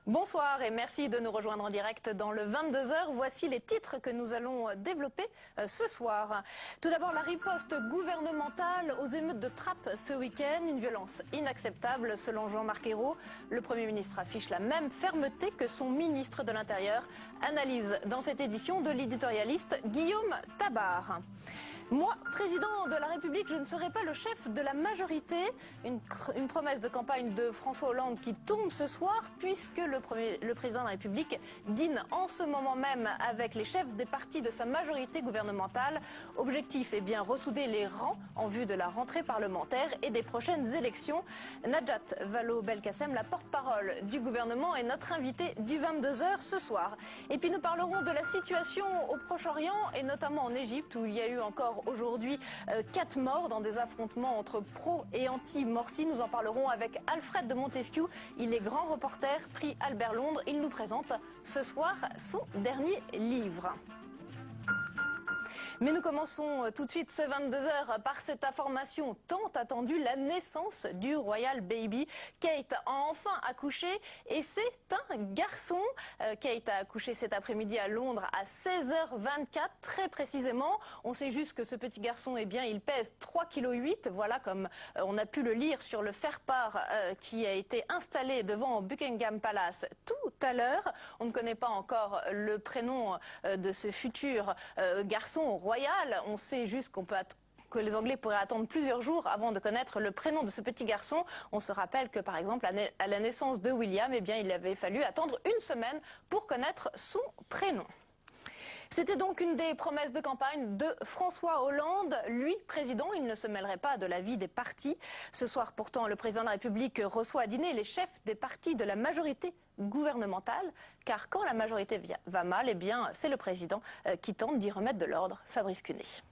Bonsoir et merci de nous rejoindre en direct dans le 22h. Voici les titres que nous allons développer ce soir. Tout d'abord, la riposte gouvernementale aux émeutes de Trappes ce week-end. Une violence inacceptable selon Jean-Marc Ayrault. Le Premier ministre affiche la même fermeté que son ministre de l'Intérieur. Analyse dans cette édition de l'éditorialiste Guillaume Tabar. Moi, président de la République, je ne serai pas le chef de la majorité. Une promesse de campagne de François Hollande qui tombe ce soir puisque le président de la République dîne en ce moment même avec les chefs des partis de sa majorité gouvernementale. Objectif est bien ressouder les rangs en vue de la rentrée parlementaire et des prochaines élections. Najat Vallaud-Belkacem, la porte-parole du gouvernement, est notre invitée du 22h ce soir. Et puis nous parlerons de la situation au Proche-Orient et notamment en Égypte où il y a eu encore aujourd'hui 4 morts dans des affrontements entre pro et anti-Morsi. Nous en parlerons avec Alfred de Montesquieu. Il est grand reporter, prix Albert Londres. Il nous présente ce soir son dernier livre. Mais nous commençons tout de suite ce 22h par cette information tant attendue, la naissance du Royal Baby. Kate a enfin accouché et c'est un garçon. Kate a accouché cet après-midi à Londres à 16h24 très précisément. On sait juste que ce petit garçon, eh bien, il pèse 3,8 kg. Voilà comme on a pu le lire sur le faire-part qui a été installé devant Buckingham Palace tout à l'heure. On ne connaît pas encore le prénom de ce futur garçon royal. On sait juste que les Anglais pourraient attendre plusieurs jours avant de connaître le prénom de ce petit garçon. On se rappelle que, par exemple, à la naissance de William, eh bien, il avait fallu attendre une semaine pour connaître son prénom. C'était donc une des promesses de campagne de François Hollande. Lui, président, il ne se mêlerait pas de la vie des partis. Ce soir, pourtant, le président de la République reçoit à dîner les chefs des partis de la majorité gouvernementale. Car quand la majorité va mal, eh bien, c'est le président qui tente d'y remettre de l'ordre. Fabrice Cunet.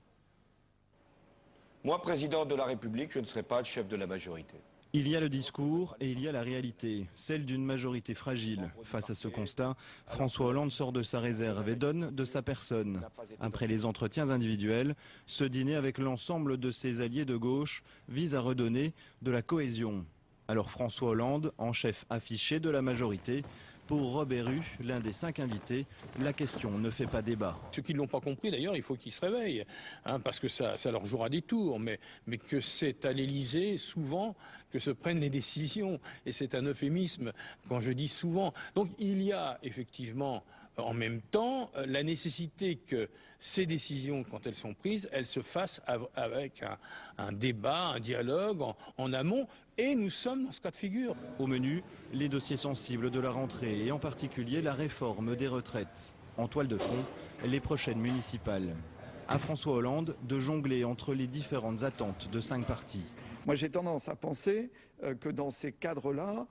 Moi, président de la République, je ne serai pas le chef de la majorité. Il y a le discours et il y a la réalité, celle d'une majorité fragile. Face à ce constat, François Hollande sort de sa réserve et donne de sa personne. Après les entretiens individuels, ce dîner avec l'ensemble de ses alliés de gauche vise à redonner de la cohésion. Alors François Hollande, en chef affiché de la majorité, pour Robert Hue, l'un des 5 invités, la question ne fait pas débat. Ceux qui ne l'ont pas compris, d'ailleurs, il faut qu'ils se réveillent, parce que ça leur jouera des tours, mais que c'est à l'Élysée, souvent, que se prennent les décisions. Et c'est un euphémisme quand je dis souvent. Donc il y a effectivement, en même temps, la nécessité que ces décisions, quand elles sont prises, elles se fassent avec un débat, un dialogue en amont. Et nous sommes dans ce cas de figure. Au menu, les dossiers sensibles de la rentrée et en particulier la réforme des retraites. En toile de fond, les prochaines municipales. À François Hollande de jongler entre les différentes attentes de 5 partis. Moi j'ai tendance à penser que dans ces cadres-là,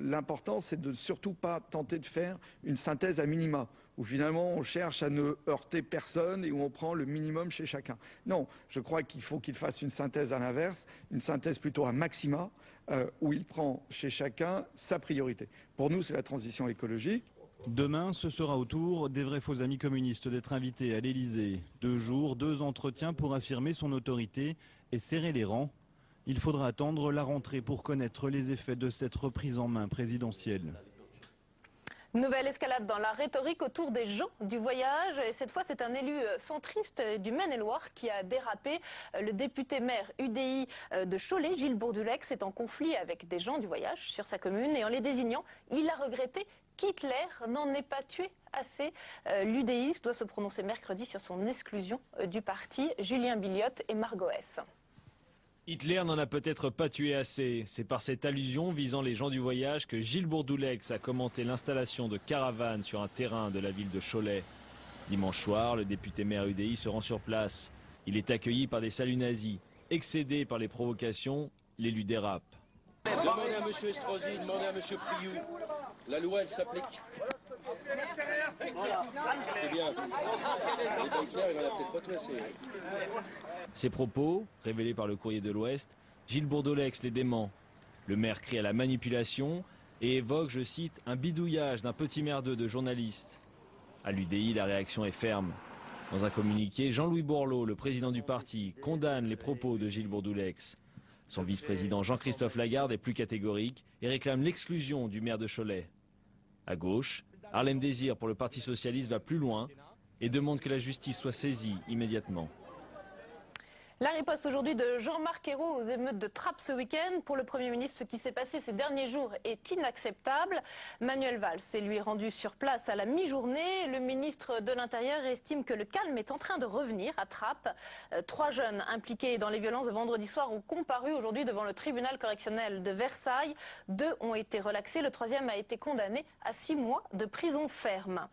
l'important c'est de surtout pas tenter de faire une synthèse à minima, où finalement on cherche à ne heurter personne et où on prend le minimum chez chacun. Non, je crois qu'il faut qu'il fasse une synthèse à l'inverse, une synthèse plutôt à maxima, où il prend chez chacun sa priorité. Pour nous c'est la transition écologique. Demain, ce sera au tour des vrais faux amis communistes d'être invités à l'Élysée. 2 jours, 2 entretiens pour affirmer son autorité et serrer les rangs. Il faudra attendre la rentrée pour connaître les effets de cette reprise en main présidentielle. Nouvelle escalade dans la rhétorique autour des gens du voyage. Et cette fois, c'est un élu centriste du Maine-et-Loire qui a dérapé. Le député maire UDI de Cholet, Gilles Bourdoulex, est en conflit avec des gens du voyage sur sa commune. Et en les désignant, il a regretté qu'Hitler n'en ait pas tué assez. L'UDI doit se prononcer mercredi sur son exclusion du parti. Julien Billiot et Margot S. Hitler n'en a peut-être pas tué assez. C'est par cette allusion visant les gens du voyage que Gilles Bourdoulex a commenté l'installation de caravanes sur un terrain de la ville de Cholet. Dimanche soir, le député maire UDI se rend sur place. Il est accueilli par des saluts nazis. Excédé par les provocations, l'élu dérape. Demandez à M. Estrosi, demandez à M. Priou. La loi, elle s'applique. C'est bien. Hitler, il n'en a peut-être pas tout assez. Ces propos, révélés par le Courrier de l'Ouest, Gilles Bourdoulex les dément. Le maire crie à la manipulation et évoque, je cite, un bidouillage d'un petit merdeux de journalistes. À l'UDI, la réaction est ferme. Dans un communiqué, Jean-Louis Borloo, le président du parti, condamne les propos de Gilles Bourdoulex. Son vice-président Jean-Christophe Lagarde est plus catégorique et réclame l'exclusion du maire de Cholet. À gauche, Harlem Désir pour le Parti socialiste va plus loin et demande que la justice soit saisie immédiatement. La riposte aujourd'hui de Jean-Marc Ayrault aux émeutes de Trappes ce week-end. Pour le Premier ministre, ce qui s'est passé ces derniers jours est inacceptable. Manuel Valls s'est lui rendu sur place à la mi-journée. Le ministre de l'Intérieur estime que le calme est en train de revenir à Trappes. 3 jeunes impliqués dans les violences de vendredi soir ont comparu aujourd'hui devant le tribunal correctionnel de Versailles. 2 ont été relaxés. Le 3e a été condamné à 6 mois de prison ferme.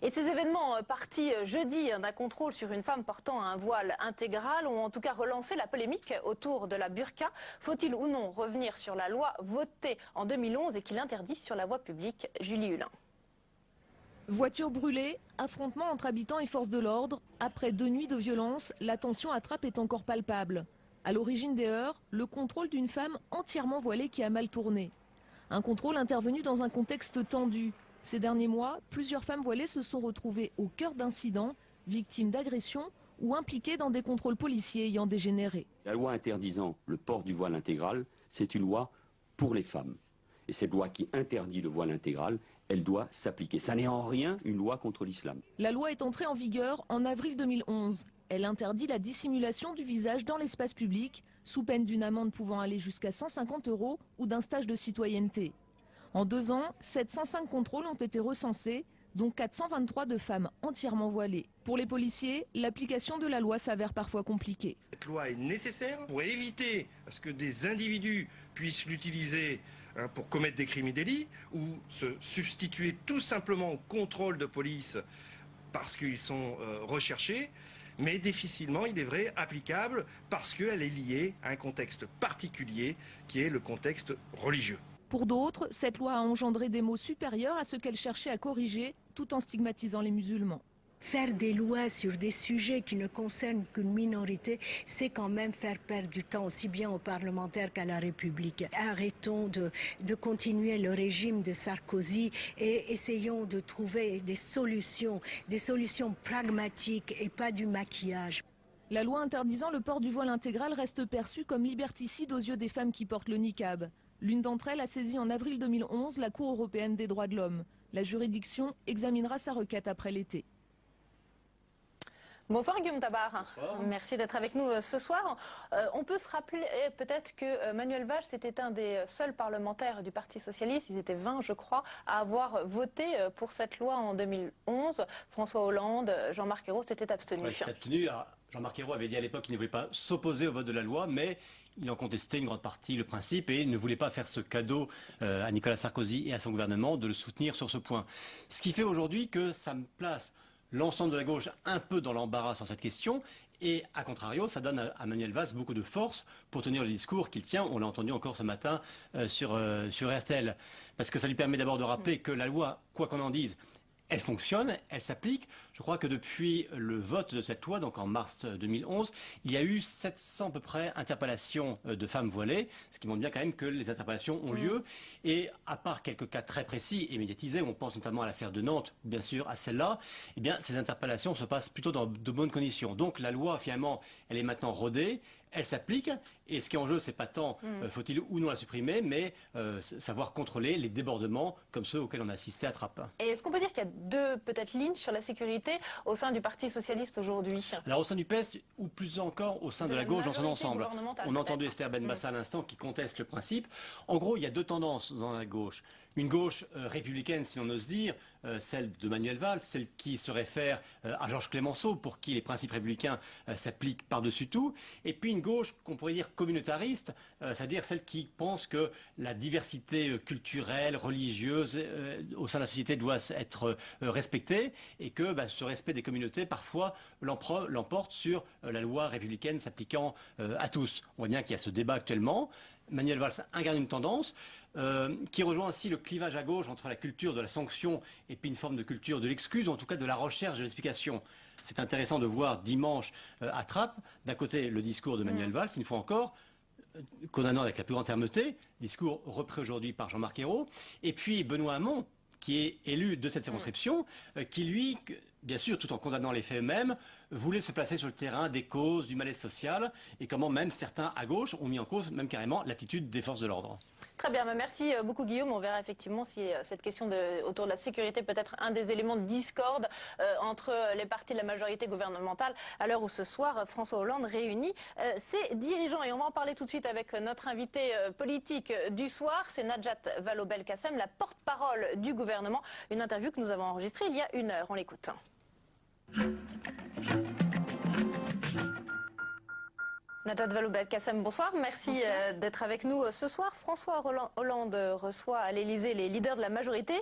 Et ces événements partis jeudi d'un contrôle sur une femme portant un voile intégral ont en tout cas relancé la polémique autour de la burqa. Faut-il ou non revenir sur la loi votée en 2011 et qui l'interdit sur la voie publique? Julie Hulin. Voitures brûlées, affrontements entre habitants et forces de l'ordre. Après 2 nuits de violence, la tension à Trappes est encore palpable. À l'origine des heurts, le contrôle d'une femme entièrement voilée qui a mal tourné. Un contrôle intervenu dans un contexte tendu. Ces derniers mois, plusieurs femmes voilées se sont retrouvées au cœur d'incidents, victimes d'agressions ou impliquées dans des contrôles policiers ayant dégénéré. La loi interdisant le port du voile intégral, c'est une loi pour les femmes. Et cette loi qui interdit le voile intégral, elle doit s'appliquer. Ça n'est en rien une loi contre l'islam. La loi est entrée en vigueur en avril 2011. Elle interdit la dissimulation du visage dans l'espace public, sous peine d'une amende pouvant aller jusqu'à 150 € ou d'un stage de citoyenneté. En 2 ans, 705 contrôles ont été recensés, dont 423 de femmes entièrement voilées. Pour les policiers, l'application de la loi s'avère parfois compliquée. Cette loi est nécessaire pour éviter à ce que des individus puissent l'utiliser pour commettre des crimes et délits ou se substituer tout simplement au contrôle de police parce qu'ils sont recherchés, mais difficilement, il est vrai, applicable parce qu'elle est liée à un contexte particulier qui est le contexte religieux. Pour d'autres, cette loi a engendré des maux supérieurs à ce qu'elle cherchait à corriger, tout en stigmatisant les musulmans. Faire des lois sur des sujets qui ne concernent qu'une minorité, c'est quand même faire perdre du temps aussi bien aux parlementaires qu'à la République. Arrêtons de continuer le régime de Sarkozy et essayons de trouver des solutions pragmatiques et pas du maquillage. La loi interdisant le port du voile intégral reste perçue comme liberticide aux yeux des femmes qui portent le niqab. L'une d'entre elles a saisi en avril 2011 la Cour européenne des droits de l'homme. La juridiction examinera sa requête après l'été. Bonsoir Guillaume Tabar. Bonsoir. Merci d'être avec nous ce soir. On peut se rappeler peut-être que Manuel Valls était un des seuls parlementaires du Parti socialiste, ils étaient 20 je crois, à avoir voté pour cette loi en 2011. François Hollande, Jean-Marc Ayrault s'étaient abstenus. Ouais, abstenu. Jean-Marc Ayrault avait dit à l'époque qu'il ne voulait pas s'opposer au vote de la loi, mais il en contestait une grande partie le principe et ne voulait pas faire ce cadeau à Nicolas Sarkozy et à son gouvernement de le soutenir sur ce point. Ce qui fait aujourd'hui que ça me place l'ensemble de la gauche un peu dans l'embarras sur cette question et, à contrario, ça donne à Manuel Valls beaucoup de force pour tenir le discours qu'il tient. On l'a entendu encore ce matin sur RTL. Parce que ça lui permet d'abord de rappeler que la loi, quoi qu'on en dise, elle fonctionne, elle s'applique. Je crois que depuis le vote de cette loi, donc en mars 2011, il y a eu 700 à peu près interpellations de femmes voilées, ce qui montre bien quand même que les interpellations ont lieu. Et à part quelques cas très précis et médiatisés, on pense notamment à l'affaire de Nantes, bien sûr, à celle-là, eh bien ces interpellations se passent plutôt dans de bonnes conditions. Donc la loi, finalement, elle est maintenant rodée. Elle s'applique et ce qui est en jeu, c'est pas tant faut-il ou non la supprimer, mais savoir contrôler les débordements comme ceux auxquels on a assisté à Trappes. Et est-ce qu'on peut dire qu'il y a 2 peut-être lignes sur la sécurité au sein du Parti socialiste aujourd'hui? Alors au sein du PS ou plus encore au sein de la gauche dans son ensemble. On a entendu Esther Benbassa à l'instant qui conteste le principe. En gros, il y a 2 tendances dans la gauche. Une gauche républicaine, si on ose dire, celle de Manuel Valls, celle qui se réfère à Georges Clemenceau, pour qui les principes républicains s'appliquent par-dessus tout. Et puis une gauche qu'on pourrait dire communautariste, c'est-à-dire celle qui pense que la diversité culturelle, religieuse au sein de la société doit être respectée et que ce respect des communautés, parfois, l'emporte sur la loi républicaine s'appliquant à tous. On voit bien qu'il y a ce débat actuellement. Manuel Valls incarne une tendance qui rejoint ainsi le clivage à gauche entre la culture de la sanction et puis une forme de culture de l'excuse, ou en tout cas de la recherche de l'explication. C'est intéressant de voir dimanche à Trappes, d'un côté le discours de Manuel Valls, une fois encore, condamnant avec la plus grande fermeté, discours repris aujourd'hui par Jean-Marc Ayrault, et puis Benoît Hamon, qui est élu de cette circonscription, qui lui bien sûr, tout en condamnant les faits eux-mêmes, voulait se placer sur le terrain des causes du malaise social et comment même certains à gauche ont mis en cause même carrément l'attitude des forces de l'ordre. Très bien, merci beaucoup Guillaume. On verra effectivement si cette question autour de la sécurité peut être un des éléments de discorde entre les partis de la majorité gouvernementale à l'heure où ce soir François Hollande réunit ses dirigeants. Et on va en parler tout de suite avec notre invité politique du soir, c'est Najat Vallaud-Belkacem, la porte-parole du gouvernement. Une interview que nous avons enregistrée il y a 1 heure. On l'écoute. Najat Vallaud-Belkacem, bonsoir. Merci d'être avec nous ce soir. François Hollande reçoit à l'Élysée les leaders de la majorité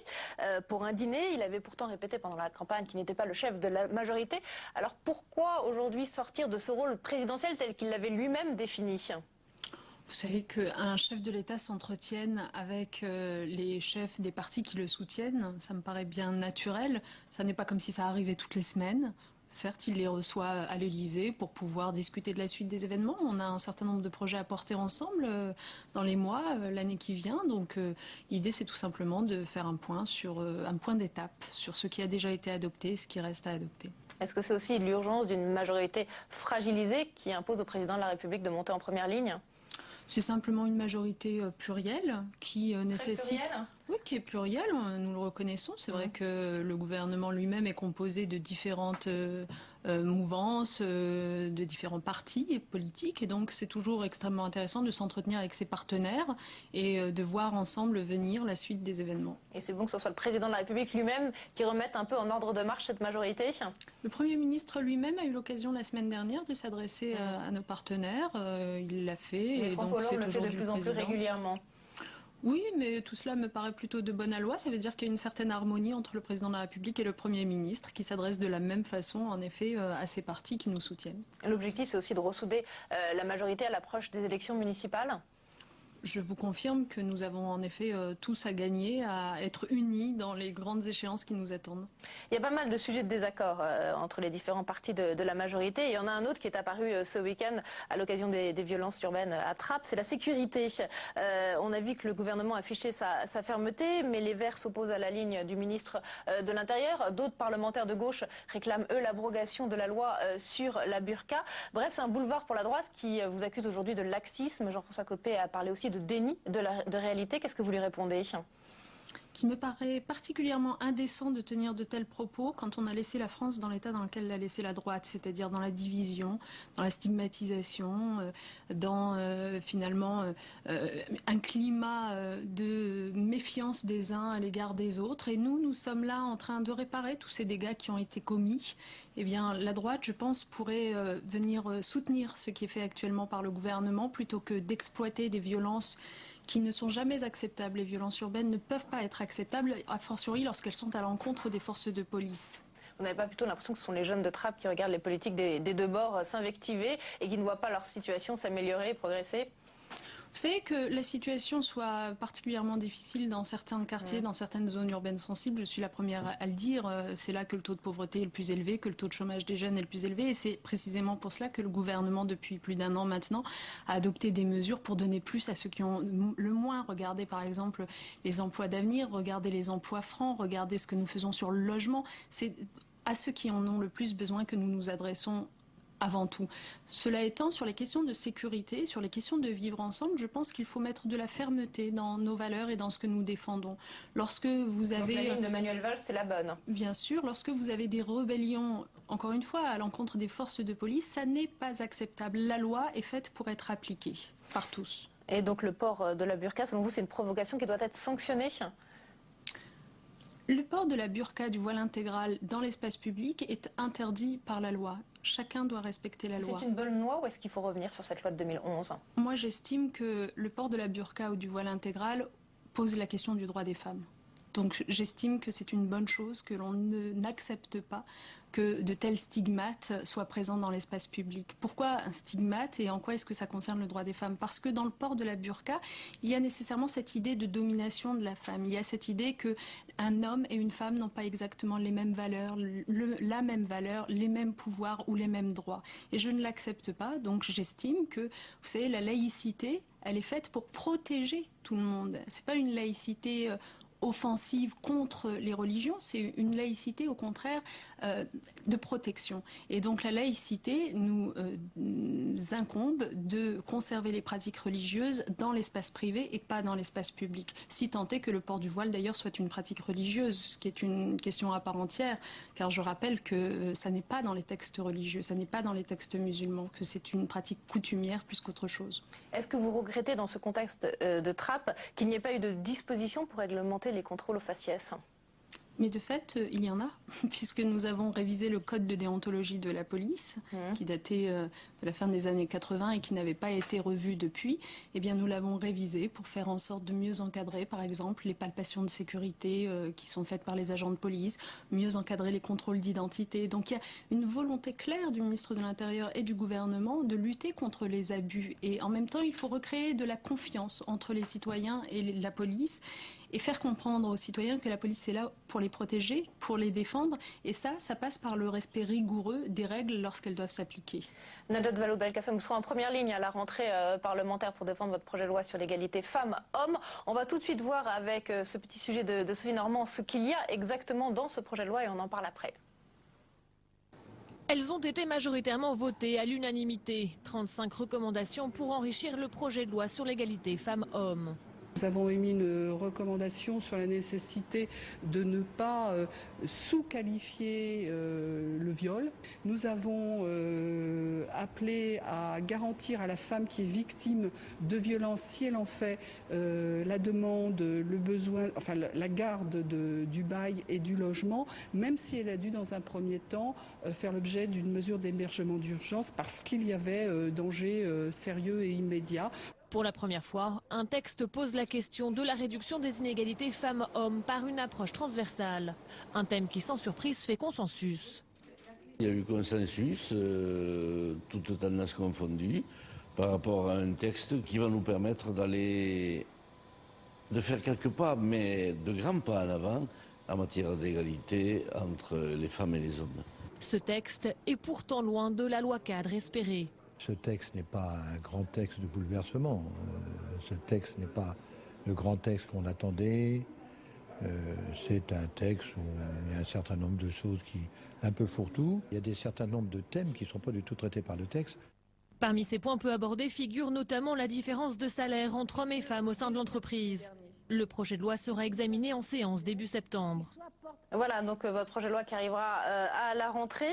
pour un dîner. Il avait pourtant répété pendant la campagne qu'il n'était pas le chef de la majorité. Alors pourquoi aujourd'hui sortir de ce rôle présidentiel tel qu'il l'avait lui-même défini ? Vous savez qu'un chef de l'État s'entretienne avec les chefs des partis qui le soutiennent, ça me paraît bien naturel. Ça n'est pas comme si ça arrivait toutes les semaines. Certes, il les reçoit à l'Élysée pour pouvoir discuter de la suite des événements. On a un certain nombre de projets à porter ensemble dans les mois, l'année qui vient. Donc l'idée, c'est tout simplement de faire un point d'étape sur ce qui a déjà été adopté et ce qui reste à adopter. Est-ce que c'est aussi l'urgence d'une majorité fragilisée qui impose au président de la République de monter en première ligne ? C'est simplement une majorité plurielle qui nécessite... Plurielle ? Oui, qui est plurielle, nous le reconnaissons. C'est vrai que le gouvernement lui-même est composé de différentes mouvances, de différents partis politiques. Et donc, c'est toujours extrêmement intéressant de s'entretenir avec ses partenaires et de voir ensemble venir la suite des événements. Et c'est bon que ce soit le président de la République lui-même qui remette un peu en ordre de marche cette majorité ? Le Premier ministre lui-même a eu l'occasion la semaine dernière de s'adresser à nos partenaires. Il l'a fait. Mais François Hollande le fait de plus en plus régulièrement. Oui, mais tout cela me paraît plutôt de bonne loi. Ça veut dire qu'il y a une certaine harmonie entre le président de la République et le Premier ministre qui s'adressent de la même façon, en effet, à ces partis qui nous soutiennent. L'objectif, c'est aussi de ressouder la majorité à l'approche des élections municipales ? Je vous confirme que nous avons en effet tous à gagner, à être unis dans les grandes échéances qui nous attendent. Il y a pas mal de sujets de désaccord entre les différents partis de la majorité. Il y en a un autre qui est apparu ce week-end à l'occasion des violences urbaines à Trappes, c'est la sécurité. On a vu que le gouvernement affichait sa fermeté, mais les Verts s'opposent à la ligne du ministre de l'Intérieur. D'autres parlementaires de gauche réclament, eux, l'abrogation de la loi sur la burqa. Bref, c'est un boulevard pour la droite qui vous accuse aujourd'hui de laxisme. Jean-François Copé a parlé aussi de déni de réalité. Qu'est-ce que vous lui répondez ? Qui me paraît particulièrement indécent de tenir de tels propos quand on a laissé la France dans l'état dans lequel l'a laissé la droite, c'est-à-dire dans la division, dans la stigmatisation, dans finalement un climat de méfiance des uns à l'égard des autres. Et nous sommes là en train de réparer tous ces dégâts qui ont été commis. Eh bien, la droite, je pense, pourrait venir soutenir ce qui est fait actuellement par le gouvernement plutôt que d'exploiter des violences qui ne sont jamais acceptables. Les violences urbaines ne peuvent pas être acceptables, a fortiori lorsqu'elles sont à l'encontre des forces de police. Vous n'avez pas plutôt l'impression que ce sont les jeunes de Trappes qui regardent les politiques des deux bords s'invectiver et qui ne voient pas leur situation s'améliorer et progresser ? Vous savez que la situation soit particulièrement difficile dans certains quartiers, dans certaines zones urbaines sensibles, je suis la première à le dire. C'est là que le taux de pauvreté est le plus élevé, que le taux de chômage des jeunes est le plus élevé. Et c'est précisément pour cela que le gouvernement, depuis plus d'1 an maintenant, a adopté des mesures pour donner plus à ceux qui ont le moins. Regardez par exemple les emplois d'avenir, regardez les emplois francs, regardez ce que nous faisons sur le logement. C'est à ceux qui en ont le plus besoin que nous nous adressons avant tout. Cela étant, sur les questions de sécurité, sur les questions de vivre ensemble, je pense qu'il faut mettre de la fermeté dans nos valeurs et dans ce que nous défendons. Lorsque vous avez... Donc la ligne de Manuel Valls, c'est la bonne. Bien sûr, lorsque vous avez des rébellions, encore une fois, à l'encontre des forces de police, ça n'est pas acceptable. La loi est faite pour être appliquée par tous. Et donc le port de la burqa, selon vous, c'est une provocation qui doit être sanctionnée ? Le port de la burqa, du voile intégral dans l'espace public est interdit par la loi. Chacun doit respecter la loi. C'est une bonne loi ou est-ce qu'il faut revenir sur cette loi de 2011 ? Moi, j'estime que le port de la burqa ou du voile intégral pose la question du droit des femmes. Donc j'estime que c'est une bonne chose, que l'on n'accepte pas que de tels stigmates soient présents dans l'espace public. Pourquoi un stigmate et en quoi est-ce que ça concerne le droit des femmes ? Parce que dans le port de la burqa, il y a nécessairement cette idée de domination de la femme. Il y a cette idée qu'un homme et une femme n'ont pas exactement les mêmes valeurs, la même valeur, les mêmes pouvoirs ou les mêmes droits. Et je ne l'accepte pas, donc j'estime que, vous savez, la laïcité, elle est faite pour protéger tout le monde. C'est pas une laïcité offensive contre les religions, c'est une laïcité au contraire de protection. Et donc la laïcité nous incombe de conserver les pratiques religieuses dans l'espace privé et pas dans l'espace public. Si tant est que le port du voile d'ailleurs soit une pratique religieuse, ce qui est une question à part entière, car je rappelle que ça n'est pas dans les textes religieux, ça n'est pas dans les textes musulmans, que c'est une pratique coutumière plus qu'autre chose. Est-ce que vous regrettez dans ce contexte de trappe qu'il n'y ait pas eu de disposition pour réglementer les contrôles aux faciès ? Mais de fait, il y en a, puisque nous avons révisé le code de déontologie de la police, qui datait de la fin des années 80 et qui n'avait pas été revu depuis. Eh bien, nous l'avons révisé pour faire en sorte de mieux encadrer, par exemple, les palpations de sécurité qui sont faites par les agents de police, mieux encadrer les contrôles d'identité. Donc, il y a une volonté claire du ministre de l'Intérieur et du gouvernement de lutter contre les abus. Et en même temps, il faut recréer de la confiance entre les citoyens et la police, et faire comprendre aux citoyens que la police est là pour les protéger, pour les défendre. Et ça passe par le respect rigoureux des règles lorsqu'elles doivent s'appliquer. Najat Vallaud-Belkacem, vous serez en première ligne à la rentrée parlementaire pour défendre votre projet de loi sur l'égalité femmes-hommes. On va tout de suite voir avec ce petit sujet de Sophie Normand ce qu'il y a exactement dans ce projet de loi et on en parle après. Elles ont été majoritairement votées à l'unanimité. 35 recommandations pour enrichir le projet de loi sur l'égalité femmes-hommes. Nous avons émis une recommandation sur la nécessité de ne pas sous-qualifier le viol. Nous avons appelé à garantir à la femme qui est victime de violence, si elle en fait la demande, le besoin, enfin la garde du bail et du logement, même si elle a dû dans un premier temps faire l'objet d'une mesure d'hébergement d'urgence parce qu'il y avait danger sérieux et immédiat. Pour la première fois, un texte pose la question de la réduction des inégalités femmes-hommes par une approche transversale. Un thème qui, sans surprise, fait consensus. Il y a eu consensus, toutes tendances confondues, par rapport à un texte qui va nous permettre de faire quelques pas, mais de grands pas en avant, en matière d'égalité entre les femmes et les hommes. Ce texte est pourtant loin de la loi cadre espérée. Ce texte n'est pas un grand texte de bouleversement. Ce texte n'est pas le grand texte qu'on attendait. C'est un texte où il y a un certain nombre de choses qui un peu fourre-tout. Il y a certain nombre de thèmes qui ne sont pas du tout traités par le texte. Parmi ces points peu abordés figure notamment la différence de salaire entre hommes et femmes au sein de l'entreprise. Le projet de loi sera examiné en séance début septembre. Voilà, donc votre projet de loi qui arrivera à la rentrée,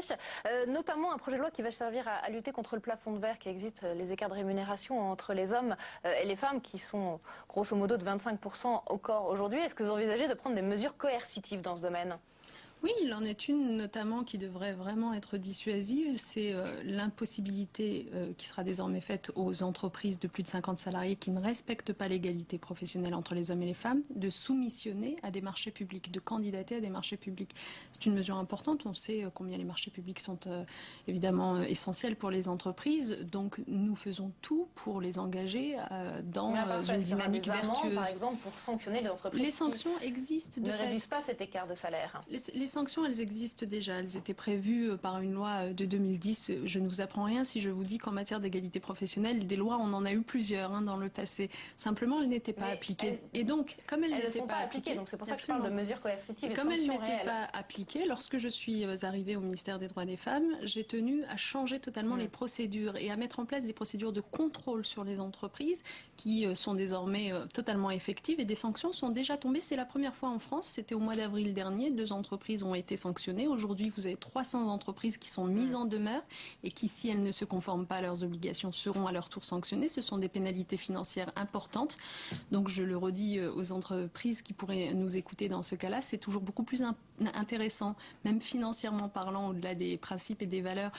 notamment un projet de loi qui va servir à lutter contre le plafond de verre qui existe, les écarts de rémunération entre les hommes et les femmes qui sont grosso modo de 25% au corps aujourd'hui. Est-ce que vous envisagez de prendre des mesures coercitives dans ce domaine ? Oui, il en est une notamment qui devrait vraiment être dissuasive, c'est l'impossibilité qui sera désormais faite aux entreprises de plus de 50 salariés qui ne respectent pas l'égalité professionnelle entre les hommes et les femmes de soumissionner à des marchés publics, de candidater à des marchés publics. C'est une mesure importante, on sait combien les marchés publics sont évidemment essentiels pour les entreprises, donc nous faisons tout pour les engager dans une dynamique vertueuse. Par exemple, pour sanctionner les entreprises les sanctions existent de ne fait. réduisent pas cet écart de salaire. Les sanctions, elles existent déjà. Elles étaient prévues par une loi de 2010. Je ne vous apprends rien si je vous dis qu'en matière d'égalité professionnelle, des lois, on en a eu plusieurs dans le passé. Simplement, elles n'étaient pas appliquées. Et donc, comme elles n'étaient pas appliquées, donc c'est pour ça que je parle de mesures coercitives et de comme elles sanctions n'étaient réelles. pas appliquées, lorsque je suis arrivée au ministère des Droits des Femmes, j'ai tenu à changer totalement les procédures et à mettre en place des procédures de contrôle sur les entreprises qui sont désormais totalement effectives et des sanctions sont déjà tombées. C'est la première fois en France, c'était au mois d'avril dernier, 2 entreprises ont été sanctionnées. Aujourd'hui, vous avez 300 entreprises qui sont mises en demeure et qui, si elles ne se conforment pas à leurs obligations, seront à leur tour sanctionnées. Ce sont des pénalités financières importantes. Donc, je le redis aux entreprises qui pourraient nous écouter dans ce cas-là, c'est toujours beaucoup plus intéressant, même financièrement parlant, au-delà des principes et des valeurs,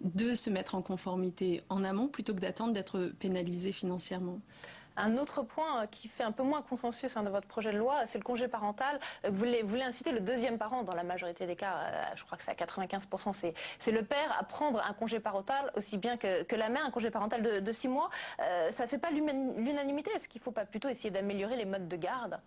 de se mettre en conformité en amont plutôt que d'attendre d'être pénalisé financièrement. Un autre point qui fait un peu moins consensus de votre projet de loi, c'est le congé parental. Vous voulez inciter le deuxième parent, dans la majorité des cas, je crois que c'est à 95%, c'est le père, à prendre un congé parental aussi bien que la mère, un congé parental de 6 mois. Ça ne fait pas l'unanimité. Est-ce qu'il ne faut pas plutôt essayer d'améliorer les modes de garde ?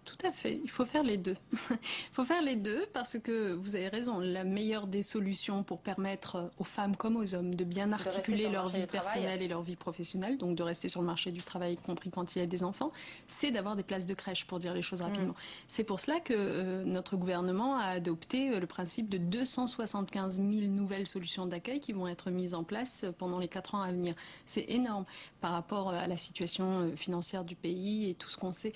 Tout à fait, il faut faire les deux. Il faut faire les deux parce que vous avez raison, la meilleure des solutions pour permettre aux femmes comme aux hommes de bien articuler leur vie personnelle et leur vie professionnelle, donc de rester sur le marché du travail, y compris quand il y a des enfants, c'est d'avoir des places de crèche, pour dire les choses rapidement. C'est pour cela que notre gouvernement a adopté le principe de 275 000 nouvelles solutions d'accueil qui vont être mises en place pendant les 4 ans à venir. C'est énorme par rapport à la situation financière du pays et tout ce qu'on sait.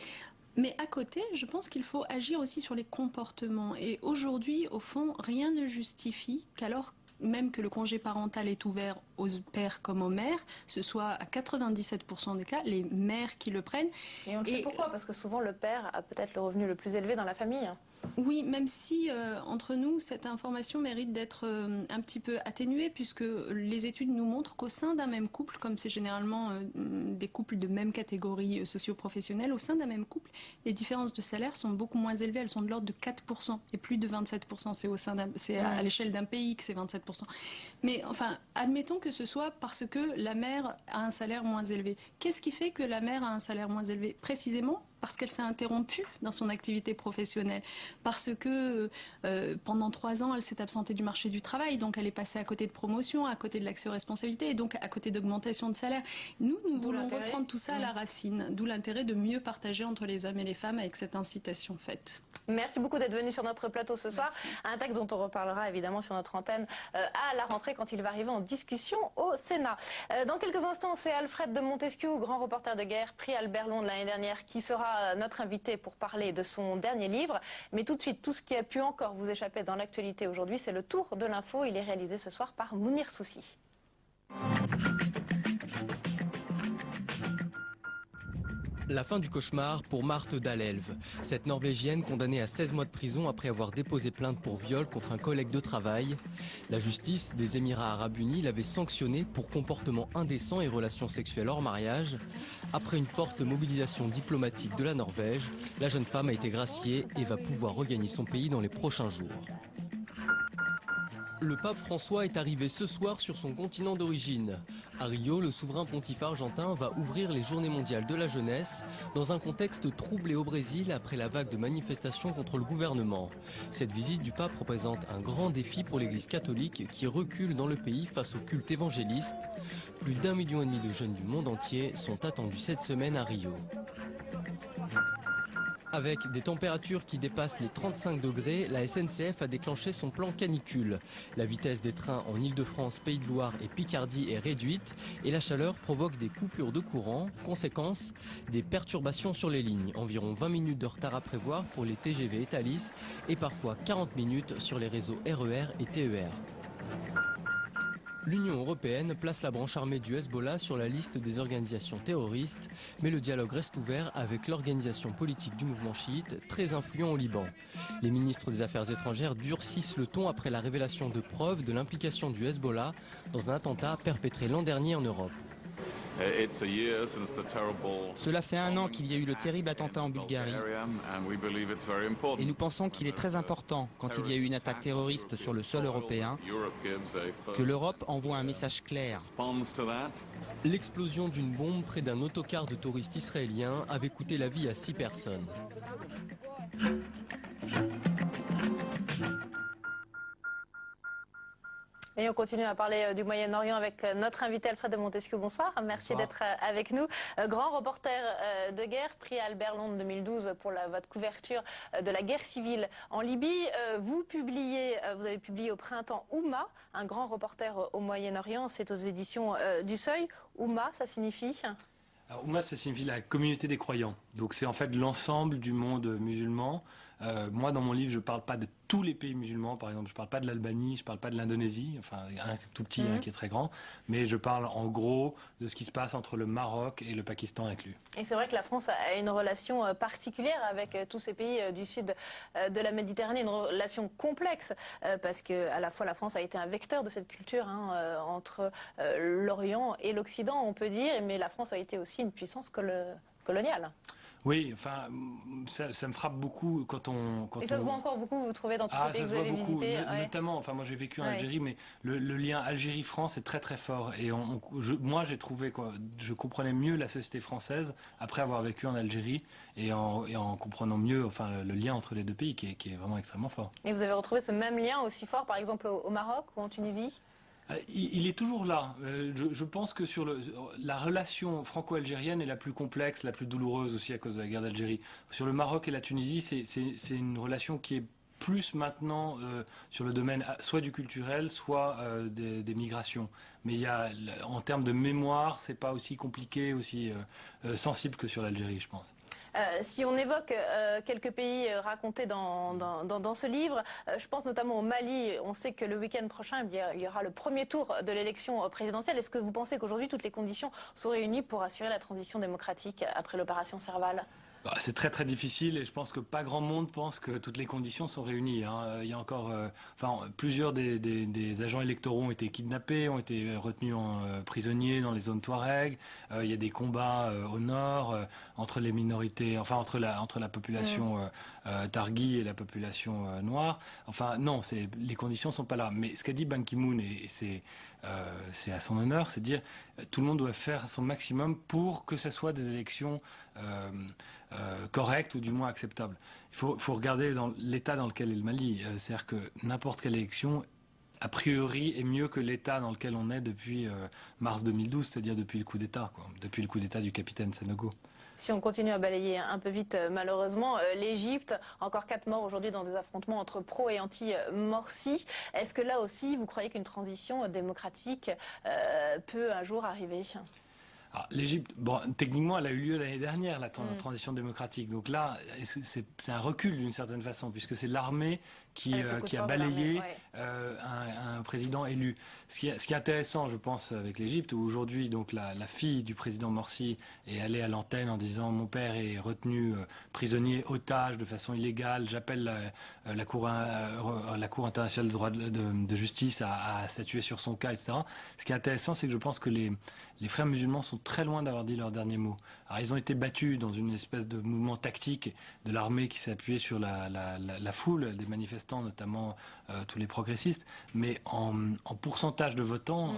Mais à côté, je pense qu'il faut agir aussi sur les comportements. Et aujourd'hui, au fond, rien ne justifie qu'alors même que le congé parental est ouvert aux pères comme aux mères, ce soit à 97% des cas les mères qui le prennent. Et on le sait pourquoi, parce que souvent le père a peut-être le revenu le plus élevé dans la famille. Oui, même si entre nous, cette information mérite d'être un petit peu atténuée, puisque les études nous montrent qu'au sein d'un même couple, comme c'est généralement des couples de même catégorie socio-professionnelle, au sein d'un même couple, les différences de salaire sont beaucoup moins élevées, elles sont de l'ordre de 4% et plus de 27%. C'est à l'échelle d'un pays que c'est 27%. Mais enfin, admettons que ce soit parce que la mère a un salaire moins élevé. Qu'est-ce qui fait que la mère a un salaire moins élevé? Précisément parce qu'elle s'est interrompue dans son activité professionnelle, parce que pendant 3 ans, elle s'est absentée du marché du travail, donc elle est passée à côté de promotion, à côté de l'accès aux responsabilités, et donc à côté d'augmentation de salaire. Nous voulons reprendre tout ça à la racine, d'où l'intérêt de mieux partager entre les hommes et les femmes avec cette incitation faite. Merci beaucoup d'être venu sur notre plateau ce soir. Un texte dont on reparlera évidemment sur notre antenne à la rentrée quand il va arriver en discussion au Sénat. Dans quelques instants, c'est Alfred de Montesquiou, grand reporter de guerre, prix Albert Londres l'année dernière, qui sera notre invité pour parler de son dernier livre. Mais tout de suite, tout ce qui a pu encore vous échapper dans l'actualité aujourd'hui, c'est le tour de l'info. Il est réalisé ce soir par Mounir Soussi. La fin du cauchemar pour Marthe Dalelve. Cette Norvégienne condamnée à 16 mois de prison après avoir déposé plainte pour viol contre un collègue de travail. La justice des Émirats Arabes Unis l'avait sanctionnée pour comportement indécent et relations sexuelles hors mariage. Après une forte mobilisation diplomatique de la Norvège, la jeune femme a été graciée et va pouvoir regagner son pays dans les prochains jours. Le pape François est arrivé ce soir sur son continent d'origine. À Rio, le souverain pontife argentin va ouvrir les Journées mondiales de la jeunesse dans un contexte troublé au Brésil après la vague de manifestations contre le gouvernement. Cette visite du pape représente un grand défi pour l'Église catholique qui recule dans le pays face au culte évangéliste. Plus d'1,5 million de jeunes du monde entier sont attendus cette semaine à Rio. Avec des températures qui dépassent les 35 degrés, la SNCF a déclenché son plan canicule. La vitesse des trains en Île-de-France, Pays de Loire et Picardie est réduite et la chaleur provoque des coupures de courant. Conséquence, des perturbations sur les lignes. Environ 20 minutes de retard à prévoir pour les TGV et Thalys et parfois 40 minutes sur les réseaux RER et TER. L'Union européenne place la branche armée du Hezbollah sur la liste des organisations terroristes, mais le dialogue reste ouvert avec l'organisation politique du mouvement chiite, très influent au Liban. Les ministres des Affaires étrangères durcissent le ton après la révélation de preuves de l'implication du Hezbollah dans un attentat perpétré l'an dernier en Europe. Cela fait 1 an qu'il y a eu le terrible attentat en Bulgarie et nous pensons qu'il est très important, quand il y a eu une attaque terroriste sur le sol européen, que l'Europe envoie un message clair. L'explosion d'une bombe près d'un autocar de touristes israéliens avait coûté la vie à 6 personnes. Et on continue à parler du Moyen-Orient avec notre invité Alfred de Montesquiou. Bonsoir, merci d'être avec nous. Grand reporter de guerre, prix Albert Londres 2012 pour votre couverture de la guerre civile en Libye. Vous avez publié au printemps Oumma, un grand reporter au Moyen-Orient. C'est aux éditions du Seuil. Oumma, ça signifie ? Alors, Oumma, ça signifie la communauté des croyants. Donc c'est en fait l'ensemble du monde musulman. Moi, dans mon livre, je ne parle pas de tous les pays musulmans, par exemple. Je ne parle pas de l'Albanie, je ne parle pas de l'Indonésie, enfin un tout petit, un qui est très grand. Mais je parle en gros de ce qui se passe entre le Maroc et le Pakistan inclus. Et c'est vrai que la France a une relation particulière avec tous ces pays du sud de la Méditerranée, une relation complexe, parce que à la fois la France a été un vecteur de cette culture entre l'Orient et l'Occident, on peut dire, mais la France a été aussi une puissance coloniale. Oui, enfin, ça me frappe beaucoup quand on... Et ça se voit encore beaucoup, vous trouvez, dans tous ces pays que vous avez visités? Notamment, enfin moi j'ai vécu en Algérie, mais le lien Algérie-France est très très fort. Et moi j'ai trouvé, je comprenais mieux la société française après avoir vécu en Algérie et en comprenant mieux le lien entre les deux pays qui est vraiment extrêmement fort. Et vous avez retrouvé ce même lien aussi fort, par exemple, au Maroc ou en Tunisie? Il est toujours là. Je pense que la relation franco-algérienne est la plus complexe, la plus douloureuse aussi à cause de la guerre d'Algérie. Sur le Maroc et la Tunisie, c'est une relation qui est plus maintenant sur le domaine soit du culturel, soit des migrations. Mais en termes de mémoire, c'est pas aussi compliqué, aussi sensible que sur l'Algérie, je pense. Si on évoque quelques pays racontés dans ce livre, je pense notamment au Mali. On sait que le week-end prochain, il y aura le premier tour de l'élection présidentielle. Est-ce que vous pensez qu'aujourd'hui, toutes les conditions sont réunies pour assurer la transition démocratique après l'opération Serval ? C'est très très difficile et je pense que pas grand monde pense que toutes les conditions sont réunies. Il y a encore, plusieurs des agents électoraux ont été kidnappés, ont été retenus prisonniers dans les zones Touareg. Il y a des combats au nord entre les minorités, entre la population Targhi et la population noire. Non, les conditions sont pas là. Mais ce qu'a dit Ban Ki-moon, et c'est à son honneur, c'est de dire tout le monde doit faire son maximum pour que ce soit des élections correctes ou du moins acceptables. Il faut regarder dans l'état dans lequel est le Mali. C'est-à-dire que n'importe quelle élection, a priori, est mieux que l'état dans lequel on est depuis mars 2012, c'est-à-dire depuis le coup d'État, depuis le coup d'État du capitaine Sanogo. Si on continue à balayer un peu vite, malheureusement, l'Égypte, encore 4 morts aujourd'hui dans des affrontements entre pro et anti-Morsi. Est-ce que là aussi, vous croyez qu'une transition démocratique peut un jour arriver ? L'Égypte, techniquement, elle a eu lieu l'année dernière, la transition démocratique. Donc là, c'est un recul d'une certaine façon, puisque c'est l'armée qui a balayé un président élu. Ce qui est intéressant, je pense, avec l'Égypte, où aujourd'hui, donc la fille du président Morsi est allée à l'antenne en disant « Mon père est retenu prisonnier, otage de façon illégale. J'appelle la Cour internationale de droit de justice à statuer sur son cas, etc. » Ce qui est intéressant, c'est que je pense que les frères musulmans sont très loin d'avoir dit leur dernier mot. Alors, ils ont été battus dans une espèce de mouvement tactique de l'armée qui s'est appuyé sur la foule des manifestants, notamment tous les progressistes, mais en pourcentage de votants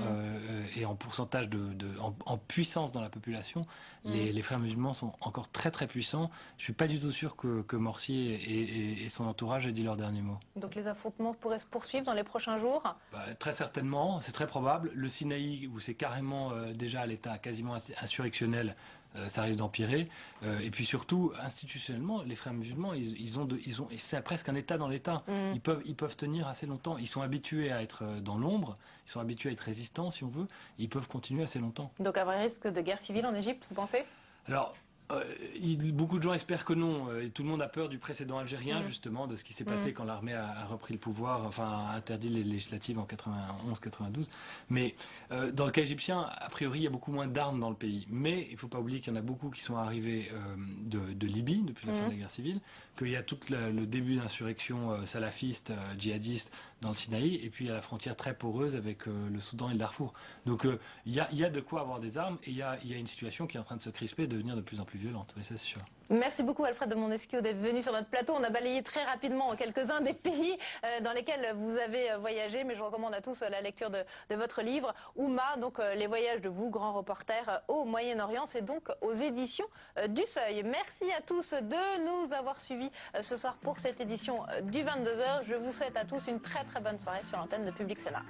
et en pourcentage en puissance dans la population, les frères musulmans sont encore très très puissants. Je suis pas du tout sûr que Morsi et son entourage aient dit leur dernier mot. Donc les affrontements pourraient se poursuivre dans les prochains jours ? Très certainement, c'est très probable. Le Sinaï, où c'est carrément déjà à l'état quasiment insurrectionnel, ça risque d'empirer. Et puis surtout, institutionnellement, les frères musulmans, ils ont c'est presque un État dans l'État. Ils peuvent tenir assez longtemps. Ils sont habitués à être dans l'ombre, ils sont habitués à être résistants, si on veut. Ils peuvent continuer assez longtemps. Donc un vrai risque de guerre civile en Égypte, vous pensez ? Alors, beaucoup de gens espèrent que non. Tout le monde a peur du précédent algérien, justement, de ce qui s'est passé quand l'armée a repris le pouvoir, a interdit les législatives en 91-92. Mais dans le cas égyptien, a priori, il y a beaucoup moins d'armes dans le pays. Mais il ne faut pas oublier qu'il y en a beaucoup qui sont arrivés de Libye, depuis la fin de la guerre civile, qu'il y a tout le début d'insurrection salafiste, djihadiste, dans le Sinaï, et puis il y a la frontière très poreuse avec le Soudan et le Darfour. Donc il y a de quoi avoir des armes, et il y a une situation qui est en train de se crisper et de devenir de plus en plus violente, oui, c'est sûr. Merci beaucoup Alfred de Montesquieu d'être venu sur notre plateau. On a balayé très rapidement quelques-uns des pays dans lesquels vous avez voyagé, mais je recommande à tous la lecture de votre livre, Oumma, donc les voyages de vous, grands reporters au Moyen-Orient. C'est donc aux éditions du Seuil. Merci à tous de nous avoir suivis ce soir pour cette édition du 22h. Je vous souhaite à tous une très très bonne soirée sur l'antenne de Public Sénat.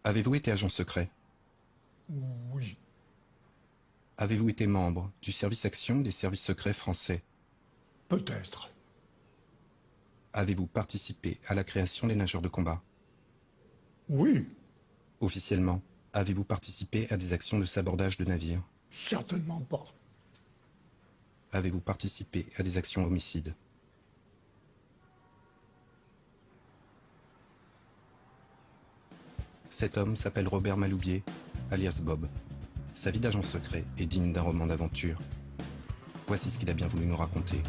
Avez-vous été agent secret? Oui. Avez-vous été membre du service action des services secrets français? Peut-être. Avez-vous participé à la création des nageurs de combat? Oui. Officiellement, avez-vous participé à des actions de sabordage de navires? Certainement pas. Avez-vous participé à des actions homicides? Cet homme s'appelle Robert Maloubier alias Bob. Sa vie d'agent secret est digne d'un roman d'aventure. Voici ce qu'il a bien voulu nous raconter.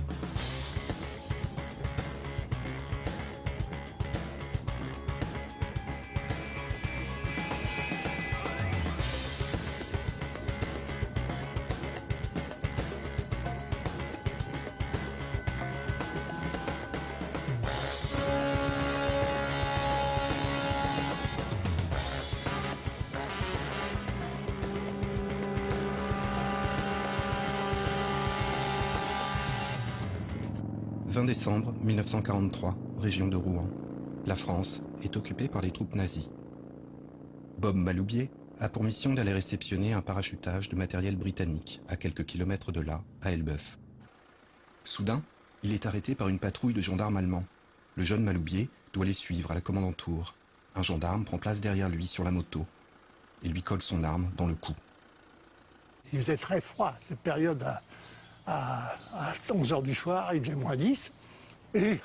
« 20 décembre 1943, région de Rouen. La France est occupée par les troupes nazies. Bob Maloubier a pour mission d'aller réceptionner un parachutage de matériel britannique à quelques kilomètres de là, à Elbeuf. Soudain, il est arrêté par une patrouille de gendarmes allemands. Le jeune Maloubier doit les suivre à la commandantour. Un gendarme prend place derrière lui sur la moto et lui colle son arme dans le cou. Il faisait très froid, cette période à 11 h du soir, il faisait moins 10. Et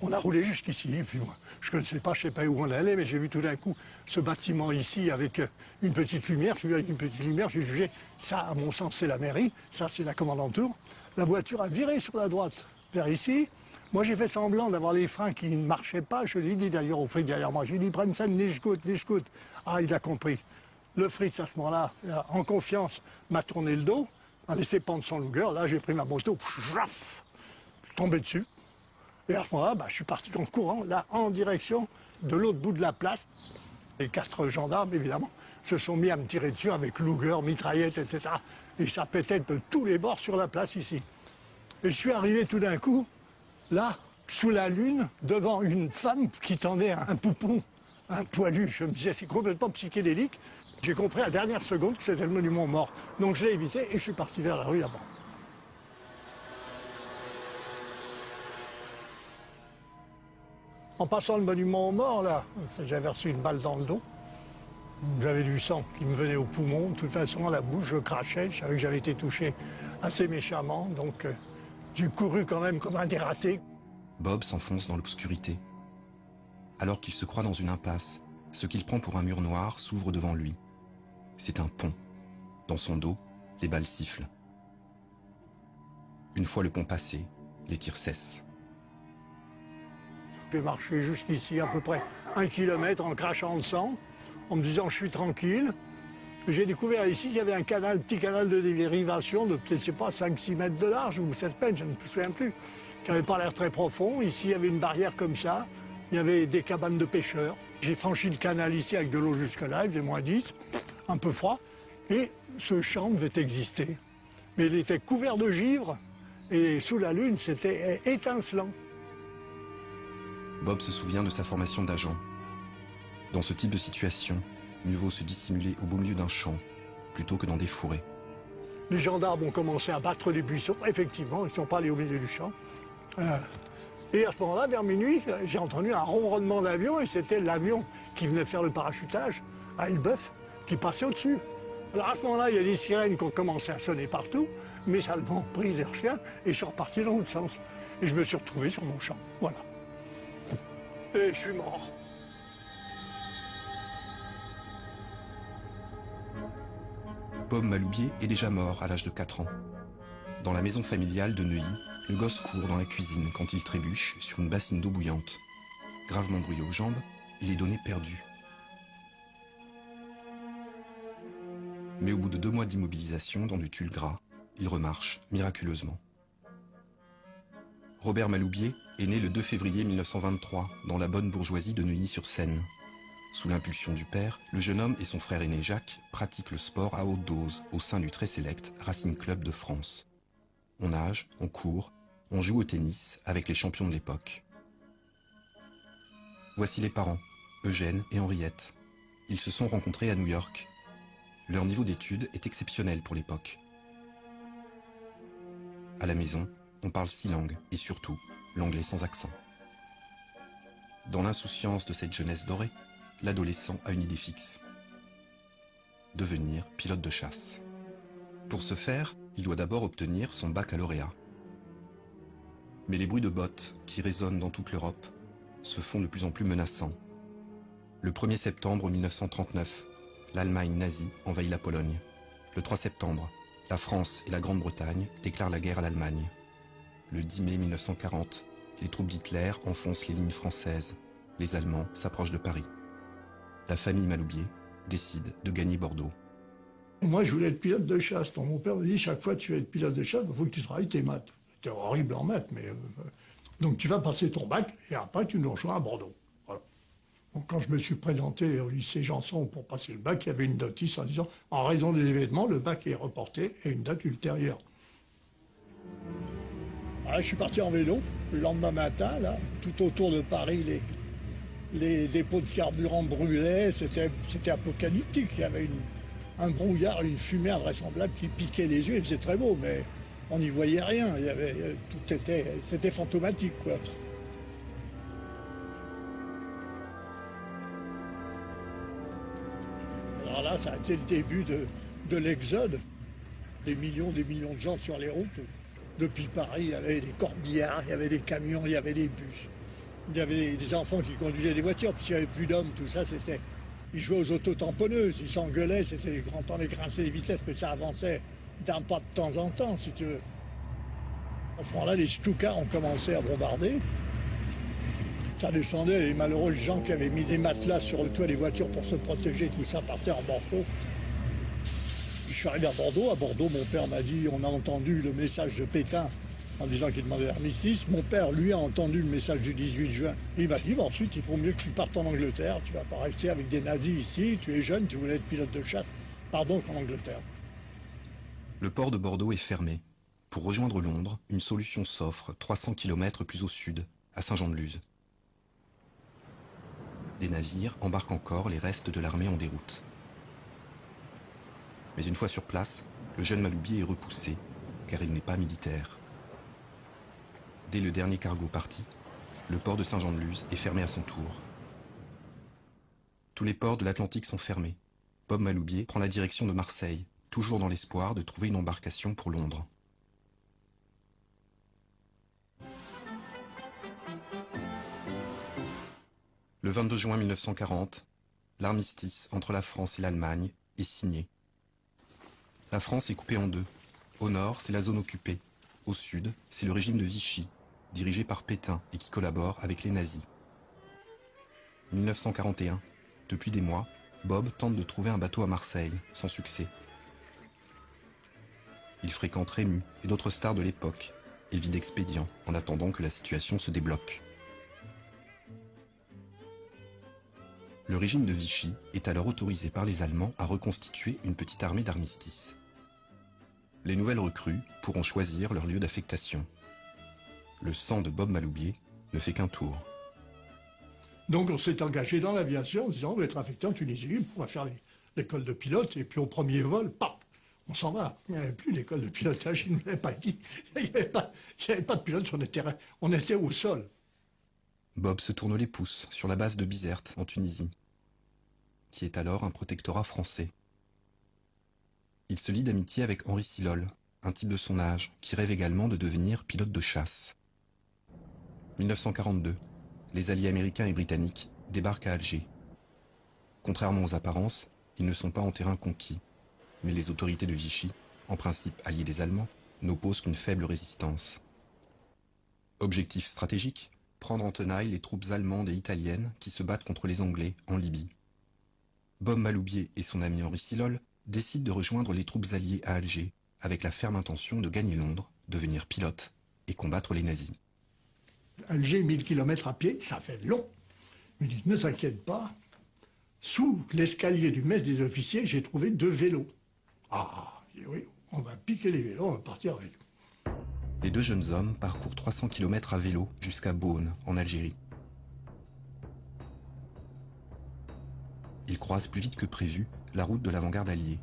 on a roulé jusqu'ici. Et puis moi, je ne connaissais pas, je ne sais pas où on allait, mais j'ai vu tout d'un coup ce bâtiment ici avec une petite lumière. Je suis avec une petite lumière, j'ai jugé, ça, à mon sens, c'est la mairie, ça, c'est la commandantour. La voiture a viré sur la droite vers ici. Moi, j'ai fait semblant d'avoir les freins qui ne marchaient pas. Je l'ai dit d'ailleurs au fric derrière moi. Je lui ai dit, prenne ça, nicht gut. Ah, il a compris. Le Fritz, à ce moment-là, en confiance, m'a tourné le dos, m'a laissé pendre son Luger. Là, j'ai pris ma moto, je suis tombé dessus. Et à ce moment-là, je suis parti en courant, là, en direction de l'autre bout de la place. Les 4 gendarmes, évidemment, se sont mis à me tirer dessus avec Luger, mitraillette, etc. Et ça pétait de tous les bords sur la place ici. Et je suis arrivé tout d'un coup, là, sous la lune, devant une femme qui tendait un poupon, un poilu. Je me disais, c'est complètement psychédélique. J'ai compris à la dernière seconde que c'était le monument mort. Donc je l'ai évité et je suis parti vers la rue là-bas. En passant le monument aux morts, là, j'avais reçu une balle dans le dos. J'avais du sang qui me venait au poumon. De toute façon, à la bouche, je crachais. Je savais que j'avais été touché assez méchamment. Donc j'ai couru quand même comme un dératé. Bob s'enfonce dans l'obscurité. Alors qu'il se croit dans une impasse, ce qu'il prend pour un mur noir s'ouvre devant lui. C'est un pont. Dans son dos, les balles sifflent. Une fois le pont passé, les tirs cessent. J'ai marché jusqu'ici à peu près 1 kilomètre en crachant le sang, en me disant je suis tranquille. J'ai découvert ici qu'il y avait un petit canal de dérivation de, je ne sais pas, 5-6 mètres de large ou 7 mètres, je ne me souviens plus, qui n'avait pas l'air très profond. Ici, il y avait une barrière comme ça, il y avait des cabanes de pêcheurs. J'ai franchi le canal ici avec de l'eau jusque-là, il faisait moins 10, un peu froid, et ce champ devait exister. Mais il était couvert de givre, et sous la lune, c'était étincelant. Bob se souvient de sa formation d'agent. Dans ce type de situation, mieux vaut se dissimuler au beau milieu d'un champ, plutôt que dans des fourrés. Les gendarmes ont commencé à battre les buissons, effectivement, ils ne sont pas allés au milieu du champ. Et à ce moment-là, vers minuit, j'ai entendu un ronronnement d'avion, et c'était l'avion qui venait faire le parachutage à Elbeuf, qui passait au-dessus. Alors à ce moment-là, il y a des sirènes qui ont commencé à sonner partout, mes Allemands ont pris leurs chiens et sont repartis dans l'autre sens. Et je me suis retrouvé sur mon champ, voilà. Et je suis mort. Bob Maloubier est déjà mort à l'âge de 4 ans. Dans la maison familiale de Neuilly, le gosse court dans la cuisine quand il trébuche sur une bassine d'eau bouillante. Gravement brûlé aux jambes, il est donné perdu. Mais au bout de 2 mois d'immobilisation dans du tulle gras, il remarche miraculeusement. Robert Maloubier est né le 2 février 1923 dans la bonne bourgeoisie de Neuilly-sur-Seine. Sous l'impulsion du père, le jeune homme et son frère aîné Jacques pratiquent le sport à haute dose au sein du très sélect Racing Club de France. On nage, on court, on joue au tennis avec les champions de l'époque. Voici les parents, Eugène et Henriette. Ils se sont rencontrés à New York. Leur niveau d'études est exceptionnel pour l'époque. À la maison, on parle 6 langues et surtout l'anglais sans accent. Dans l'insouciance de cette jeunesse dorée, l'adolescent a une idée fixe. Devenir pilote de chasse. Pour ce faire, il doit d'abord obtenir son baccalauréat. Mais les bruits de bottes qui résonnent dans toute l'Europe se font de plus en plus menaçants. Le 1er septembre 1939, l'Allemagne nazie envahit la Pologne. Le 3 septembre, la France et la Grande-Bretagne déclarent la guerre à l'Allemagne. Le 10 mai 1940, les troupes d'Hitler enfoncent les lignes françaises. Les Allemands s'approchent de Paris. La famille Maloubier décide de gagner Bordeaux. Moi, je voulais être pilote de chasse. Donc, mon père me dit, chaque fois que tu veux être pilote de chasse, il faut que tu travailles tes maths. C'était horrible en maths, mais... Donc, tu vas passer ton bac, et après, tu nous rejoins à Bordeaux. Voilà. Donc, quand je me suis présenté au lycée Janson pour passer le bac, il y avait une notice en disant, en raison de l'événement, le bac est reporté à une date ultérieure. Alors, je suis parti en vélo, le lendemain matin, là, tout autour de Paris, les dépôts de carburant brûlaient, c'était apocalyptique. Il y avait un brouillard, une fumée invraisemblable qui piquait les yeux. Il faisait très beau, mais on n'y voyait rien. C'était fantomatique, quoi. Alors là, ça a été le début de l'exode. Des millions de gens sur les routes. Depuis Paris, il y avait des corbillards, il y avait des camions, il y avait des bus. Il y avait des enfants qui conduisaient des voitures, puisqu'il n'y avait plus d'hommes, tout ça, c'était... Ils jouaient aux autotamponneuses, ils s'engueulaient, c'était les grands temps, les grincer les vitesses, mais ça avançait d'un pas de temps en temps, si tu veux. À ce moment-là, les Stukas ont commencé à bombarder. Ça descendait, les malheureux gens qui avaient mis des matelas sur le toit des voitures pour se protéger, tout ça partait en morceaux. Je suis arrivé à Bordeaux, mon père m'a dit, on a entendu le message de Pétain, en disant qu'il demandait l'armistice. Mon père, lui, a entendu le message du 18 juin. Il m'a dit, ensuite, il faut mieux que tu partes en Angleterre. Tu vas pas rester avec des nazis ici. Tu es jeune, tu voulais être pilote de chasse. Pardon, qu'en Angleterre. Le port de Bordeaux est fermé. Pour rejoindre Londres, une solution s'offre 300 km plus au sud, à Saint-Jean-de-Luz. Des navires embarquent encore les restes de l'armée en déroute. Mais une fois sur place, le jeune Maloubier est repoussé, car il n'est pas militaire. Dès le dernier cargo parti, le port de Saint-Jean-de-Luz est fermé à son tour. Tous les ports de l'Atlantique sont fermés. Bob Maloubier prend la direction de Marseille, toujours dans l'espoir de trouver une embarcation pour Londres. Le 22 juin 1940, l'armistice entre la France et l'Allemagne est signé. La France est coupée en deux. Au nord, c'est la zone occupée. Au sud, c'est le régime de Vichy, dirigé par Pétain et qui collabore avec les nazis. 1941. Depuis des mois, Bob tente de trouver un bateau à Marseille, sans succès. Il fréquente Rému et d'autres stars de l'époque et vit d'expédients en attendant que la situation se débloque. Le régime de Vichy est alors autorisé par les Allemands à reconstituer une petite armée d'armistice. Les nouvelles recrues pourront choisir leur lieu d'affectation. Le sang de Bob Maloubier ne fait qu'un tour. Donc on s'est engagé dans l'aviation en disant on va être affecté en Tunisie, on va faire l'école de pilote, et puis au premier vol, paf, on s'en va. Il n'y avait plus d'école de pilotage, il ne nous l'avait pas dit. Il n'y avait pas de pilote sur le terrain, on était au sol. Bob se tourne les pouces sur la base de Bizerte, en Tunisie, qui est alors un protectorat français. Il se lie d'amitié avec Henri Silhol, un type de son âge, qui rêve également de devenir pilote de chasse. 1942, les alliés américains et britanniques débarquent à Alger. Contrairement aux apparences, ils ne sont pas en terrain conquis, mais les autorités de Vichy, en principe alliées des Allemands, n'opposent qu'une faible résistance. Objectif stratégique, prendre en tenaille les troupes allemandes et italiennes qui se battent contre les Anglais en Libye. Bob Maloubier et son ami Henri Silhol décident de rejoindre les troupes alliées à Alger, avec la ferme intention de gagner Londres, devenir pilote et combattre les nazis. Alger, 1000 km à pied, ça fait long. Il me dit, ne t'inquiète pas, sous l'escalier du mess des officiers, j'ai trouvé 2 vélos. Ah, oui, on va piquer les vélos, on va partir avec. Les 2 jeunes hommes parcourent 300 km à vélo jusqu'à Beaune, en Algérie. Ils croisent plus vite que prévu la route de l'avant-garde alliée.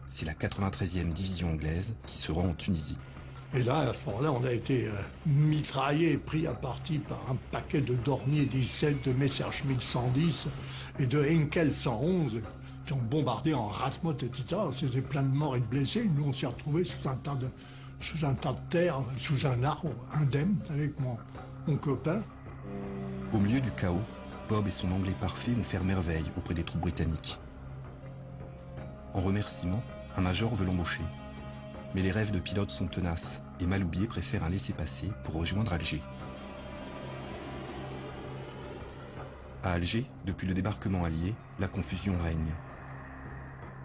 C'est la 93e division anglaise qui se rend en Tunisie. Et là, à ce moment-là, on a été mitraillés, pris à partie par un paquet de Dornier 17, de Messerschmitt 110 et de Henkel 111 qui ont bombardé en rase-motte, etc. C'était plein de morts et de blessés. Nous, on s'est retrouvés sous un tas de terre, sous un arbre, indemne, avec mon copain. Au milieu du chaos, Bob et son anglais parfait vont faire merveille auprès des troupes britanniques. En remerciement, un major veut l'embaucher. Mais les rêves de pilote sont tenaces et Maloubier préfère un laissez-passer pour rejoindre Alger. À Alger, depuis le débarquement allié, la confusion règne.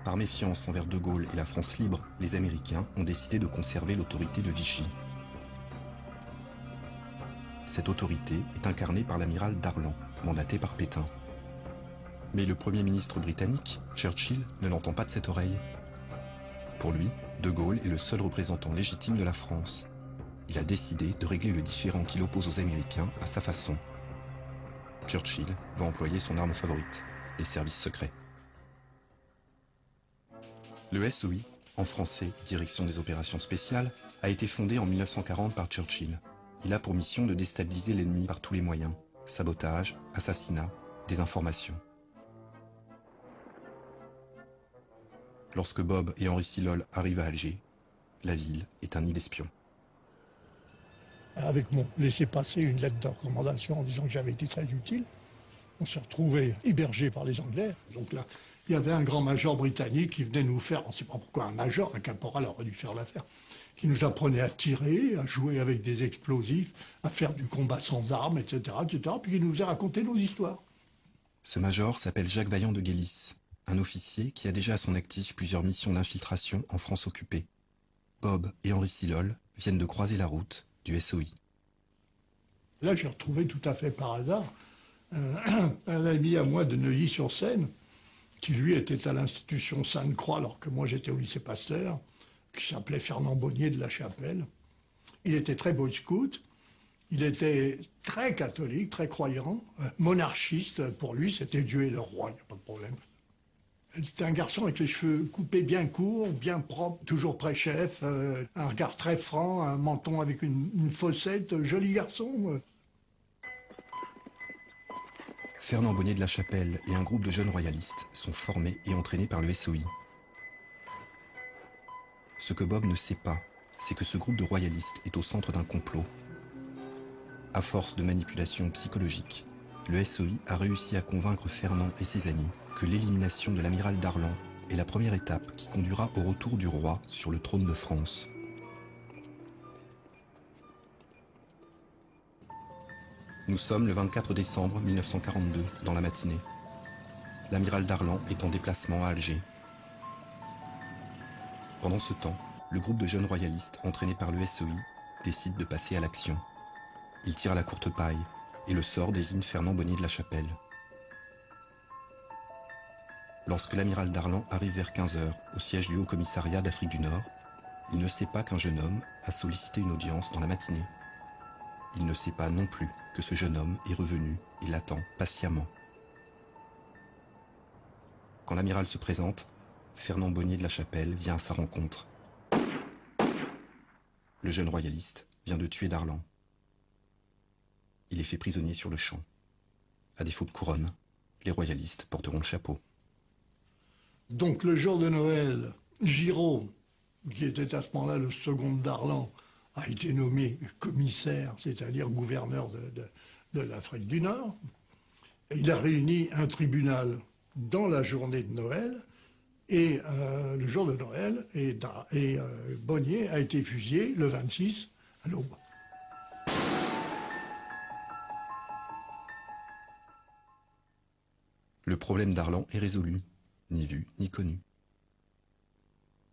Par méfiance envers De Gaulle et la France libre, les Américains ont décidé de conserver l'autorité de Vichy. Cette autorité est incarnée par l'amiral Darlan, mandaté par Pétain. Mais le Premier ministre britannique, Churchill, ne l'entend pas de cette oreille. Pour lui, De Gaulle est le seul représentant légitime de la France. Il a décidé de régler le différend qui l'oppose aux Américains à sa façon. Churchill va employer son arme favorite, les services secrets. Le SOI, en français Direction des opérations spéciales, a été fondé en 1940 par Churchill. Il a pour mission de déstabiliser l'ennemi par tous les moyens. Sabotage, assassinat, désinformation. Lorsque Bob et Henri Silhol arrivent à Alger, la ville est un nid d'espions. Avec mon laissez-passer, une lettre de recommandation en disant que j'avais été très utile, on s'est retrouvés hébergés par les Anglais. Donc là, il y avait un grand major britannique qui venait nous faire, on ne sait pas pourquoi un major, un caporal aurait dû faire l'affaire, qui nous apprenait à tirer, à jouer avec des explosifs, à faire du combat sans armes, etc., puis qui nous a raconté nos histoires. Ce major s'appelle Jacques Vaillant de Guélis, un officier qui a déjà à son actif plusieurs missions d'infiltration en France occupée. Bob et Henri Silhol viennent de croiser la route du SOI. Là, j'ai retrouvé tout à fait par hasard un ami à moi de Neuilly-sur-Seine, qui lui était à l'institution Sainte-Croix, alors que moi j'étais au lycée Pasteur, qui s'appelait Fernand Bonnier de la Chapelle. Il était très boy scout, il était très catholique, très croyant, monarchiste. Pour lui, c'était Dieu et le roi, il n'y a pas de problème. C'était un garçon avec les cheveux coupés bien courts, bien propres, toujours pré-chef, un regard très franc, un menton avec une fossette, joli garçon. Fernand Bonnier de la Chapelle et un groupe de jeunes royalistes sont formés et entraînés par le SOI. Ce que Bob ne sait pas, c'est que ce groupe de royalistes est au centre d'un complot. À force de manipulation psychologique, le SOI a réussi à convaincre Fernand et ses amis que l'élimination de l'amiral Darlan est la première étape qui conduira au retour du roi sur le trône de France. Nous sommes le 24 décembre 1942, dans la matinée. L'amiral Darlan est en déplacement à Alger. Pendant ce temps, le groupe de jeunes royalistes entraînés par le SOI décide de passer à l'action. Il tire à la courte paille et le sort désigne Fernand Bonnier de la Chapelle. Lorsque l'amiral Darlan arrive vers 15h au siège du Haut-Commissariat d'Afrique du Nord, il ne sait pas qu'un jeune homme a sollicité une audience dans la matinée. Il ne sait pas non plus que ce jeune homme est revenu et l'attend patiemment. Quand l'amiral se présente, Fernand Bonnier de la Chapelle vient à sa rencontre. Le jeune royaliste vient de tuer Darlan. Il est fait prisonnier sur le champ. À défaut de couronne, les royalistes porteront le chapeau. Donc le jour de Noël, Giraud, qui était à ce moment-là le second de Darlan, a été nommé commissaire, c'est-à-dire gouverneur de l'Afrique du Nord. Et il a réuni un tribunal dans la journée de Noël, et le jour de Noël, Bonnier a été fusillé le 26 à l'aube. Le problème d'Arlan est résolu, ni vu ni connu.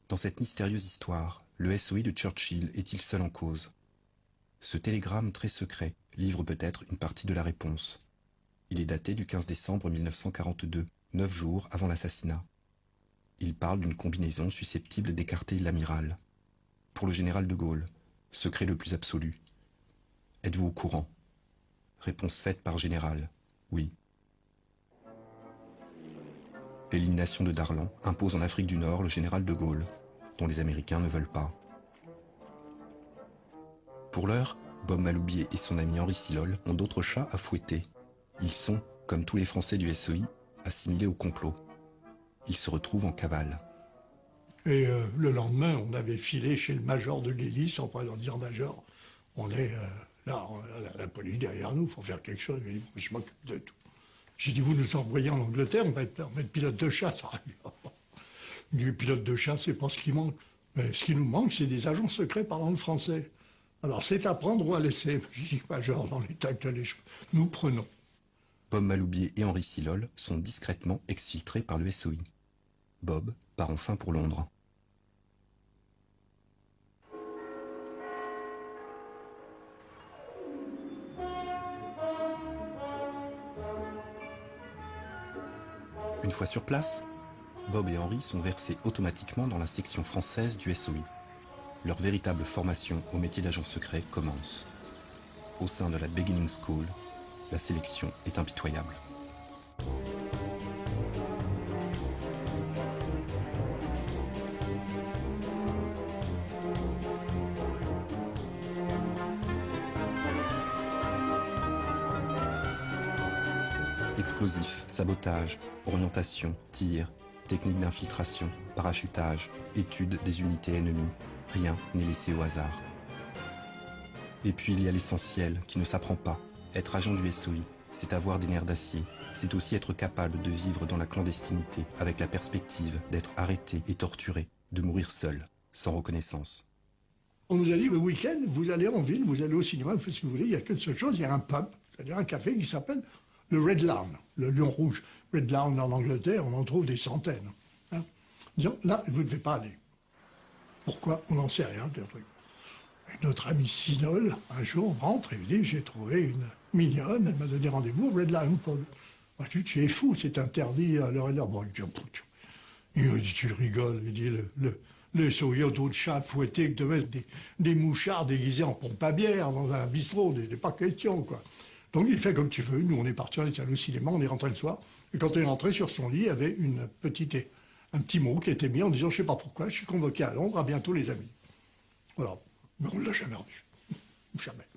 Dans cette mystérieuse histoire, le SOI de Churchill est-il seul en cause? Ce télégramme très secret livre peut-être une partie de la réponse. Il est daté du 15 décembre 1942, 9 jours avant l'assassinat. Il parle d'une combinaison susceptible d'écarter l'amiral. Pour le général de Gaulle, secret le plus absolu. Êtes-vous au courant? Réponse faite par général, oui. L'élimination de Darlan impose en Afrique du Nord le général de Gaulle, dont les Américains ne veulent pas. Pour l'heure, Bob Maloubier et son ami Henri Silhol ont d'autres chats à fouetter. Ils sont, comme tous les Français du SOI, assimilés au complot. Ils se retrouvent en cavale. Et le lendemain, on avait filé chez le major de Guélis, on pourrait leur dire, major, on est là, la police derrière nous, il faut faire quelque chose. Je m'occupe de tout. J'ai dit, vous nous envoyez en Angleterre, on va être pilote de chasse. Du pilote de chasse, c'est pas ce qui manque. Mais ce qui nous manque, c'est des agents secrets parlant le français. Alors c'est à prendre ou à laisser. J'ai dit, major, dans l'état actuel des choses, nous prenons. Bob Maloubier et Henri Silhol sont discrètement exfiltrés par le SOI. Bob part enfin pour Londres. Une fois sur place, Bob et Henri sont versés automatiquement dans la section française du SOI. Leur véritable formation au métier d'agent secret commence. Au sein de la Beginning School, la sélection est impitoyable. Explosifs, sabotage, orientation, tir, technique d'infiltration, parachutage, étude des unités ennemies, rien n'est laissé au hasard. Et puis il y a l'essentiel qui ne s'apprend pas. Être agent du SOI, c'est avoir des nerfs d'acier, c'est aussi être capable de vivre dans la clandestinité avec la perspective d'être arrêté et torturé, de mourir seul, sans reconnaissance. On nous a dit, le week-end, vous allez en ville, vous allez au cinéma, vous faites ce que vous voulez, il n'y a qu'une seule chose, il y a un pub, c'est-à-dire un café qui s'appelle le Red Lion, le lion rouge. Red Lion en Angleterre, on en trouve des centaines. Hein. Disons, là, vous ne devez pas aller. Pourquoi? On n'en sait rien. Notre ami Silhol, un jour, rentre et dit, j'ai trouvé une mignonne, elle m'a donné rendez-vous au Red Lion Pub. Bah, tu es fou, c'est interdit à l'heure et l'heure. Bon, il dit, tu rigoles, il dit, le SOI d'autres chats fouettés que de mettre des mouchards déguisés en pompe à bière dans un bistrot, n'est pas question, quoi. Donc il fait comme tu veux, nous on est partis, on est allé au cinéma, on est rentré le soir, et quand on est rentré sur son lit, il y avait un petit mot qui était mis en disant, je ne sais pas pourquoi, je suis convoqué à Londres, à bientôt les amis. Voilà, mais on ne l'a jamais revu. Jamais.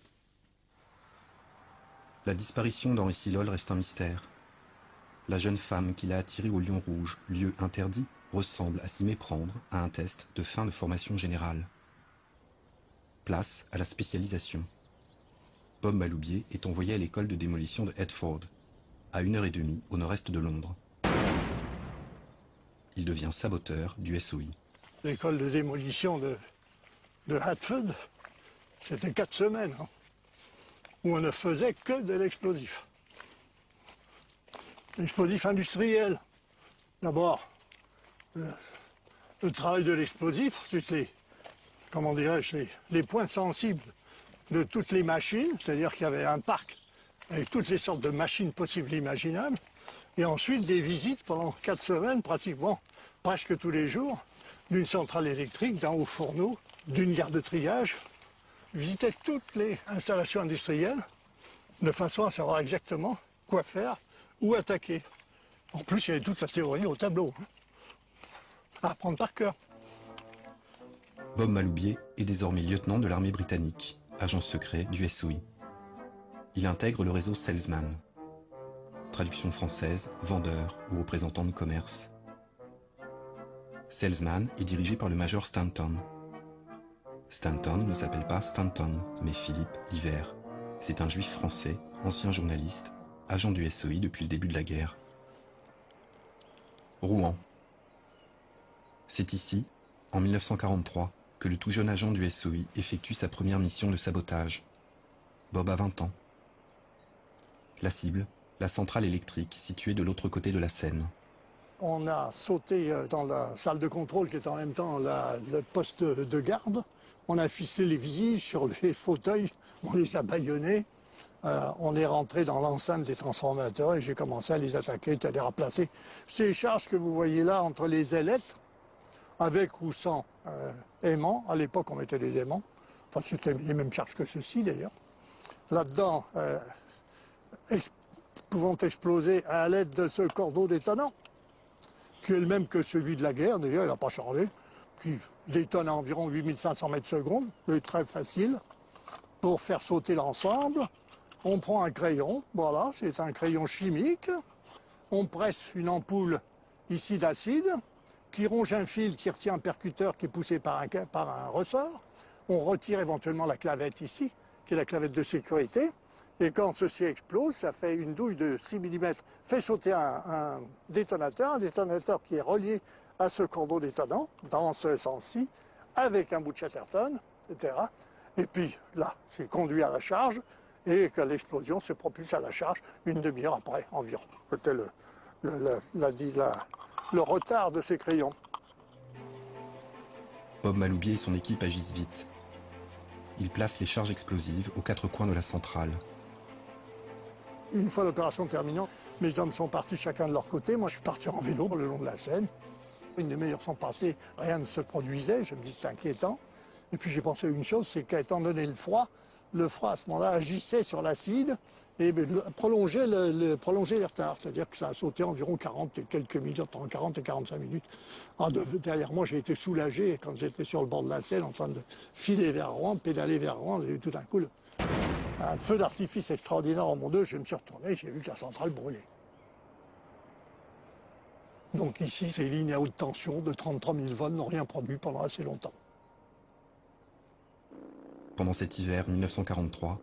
La disparition d'Henri Silhol reste un mystère. La jeune femme qui l'a attiré au Lion Rouge, lieu interdit, ressemble à s'y méprendre à un test de fin de formation générale. Place à la spécialisation. Bob Maloubier est envoyé à l'école de démolition de Hertford, à 1h30 au nord-est de Londres. Il devient saboteur du SOI. L'école de démolition de Hertford, c'était 4 semaines, hein, où on ne faisait que de l'explosif. L'explosif industriel. D'abord, le travail de l'explosif, toutes les points sensibles de toutes les machines, c'est-à-dire qu'il y avait un parc avec toutes les sortes de machines possibles et imaginables, et ensuite des visites pendant 4 semaines, pratiquement, presque tous les jours, d'une centrale électrique, d'un haut fourneau, d'une gare de triage. Je visitais toutes les installations industrielles, de façon à savoir exactement quoi faire, où attaquer. En plus, il y avait toute la théorie au tableau, hein, à apprendre par cœur. Bob Maloubier est désormais lieutenant de l'armée britannique, agent secret du SOI. Il intègre le réseau Salesman. Traduction française, vendeur ou représentant de commerce. Salesman est dirigé par le major Stanton. Stanton ne s'appelle pas Stanton, mais Philippe Hiver. C'est un juif français, ancien journaliste, agent du SOI depuis le début de la guerre. Rouen. C'est ici, en 1943, que le tout jeune agent du SOI effectue sa première mission de sabotage. Bob a 20 ans. La cible, la centrale électrique située de l'autre côté de la Seine. On a sauté dans la salle de contrôle qui est en même temps le poste de garde. On a ficelé les vigiles sur les fauteuils, on les a bâillonnés. On est rentré dans l'enceinte des transformateurs et j'ai commencé à les attaquer, c'est-à-dire à placer ces charges que vous voyez là entre les ailettes, avec ou sans aimants. À l'époque, on mettait des aimants. Enfin, c'était les mêmes charges que ceci, d'ailleurs. Là-dedans, pouvant exploser à l'aide de ce cordeau détonnant, qui est le même que celui de la guerre, d'ailleurs, il n'a pas changé, qui détonne à environ 8500 mètres secondes, c'est très facile. Pour faire sauter l'ensemble, on prend un crayon, voilà, c'est un crayon chimique, on presse une ampoule ici d'acide, qui ronge un fil qui retient un percuteur qui est poussé par un ressort. On retire éventuellement la clavette ici, qui est la clavette de sécurité. Et quand ceci explose, ça fait une douille de 6 mm, fait sauter un détonateur qui est relié à ce cordon détonant, dans ce sens-ci, avec un bout de Chatterton, etc. Et puis là, c'est conduit à la charge, et que l'explosion se propulse à la charge une demi-heure après environ. C'était le retard de ces crayons. Bob Maloubier et son équipe agissent vite. Ils placent les charges explosives aux 4 coins de la centrale. Une fois l'opération terminée, mes hommes sont partis chacun de leur côté. Moi, je suis parti en vélo le long de la Seine. Une demi-heure sont passées, rien ne se produisait. Je me dis, c'est inquiétant. Et puis j'ai pensé à une chose, c'est qu'étant donné le froid à ce moment-là agissait sur l'acide et prolongeait les retards. C'est-à-dire que ça a sauté environ 40 et quelques minutes, entre 40 et 45 minutes. Alors derrière moi, j'ai été soulagé quand j'étais sur le bord de la Seine en train de filer vers Rouen, pédaler vers Rouen. J'ai eu tout d'un coup un feu d'artifice extraordinaire en mon dos. Je me suis retourné, j'ai vu que la centrale brûlait. Donc ici, ces lignes à haute tension de 33 000 volts n'ont rien produit pendant assez longtemps. Pendant cet hiver 1943,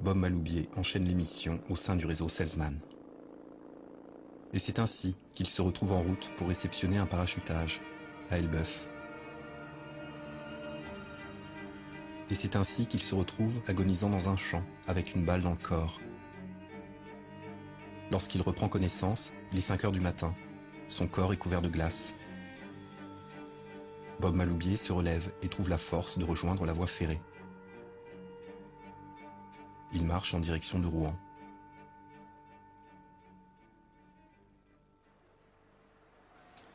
Bob Maloubier enchaîne les missions au sein du réseau Selzman. Et c'est ainsi qu'il se retrouve en route pour réceptionner un parachutage à Elbeuf. Et c'est ainsi qu'il se retrouve agonisant dans un champ avec une balle dans le corps. Lorsqu'il reprend connaissance, il est 5 heures du matin. Son corps est couvert de glace. Bob Maloubier se relève et trouve la force de rejoindre la voie ferrée. Il marche en direction de Rouen.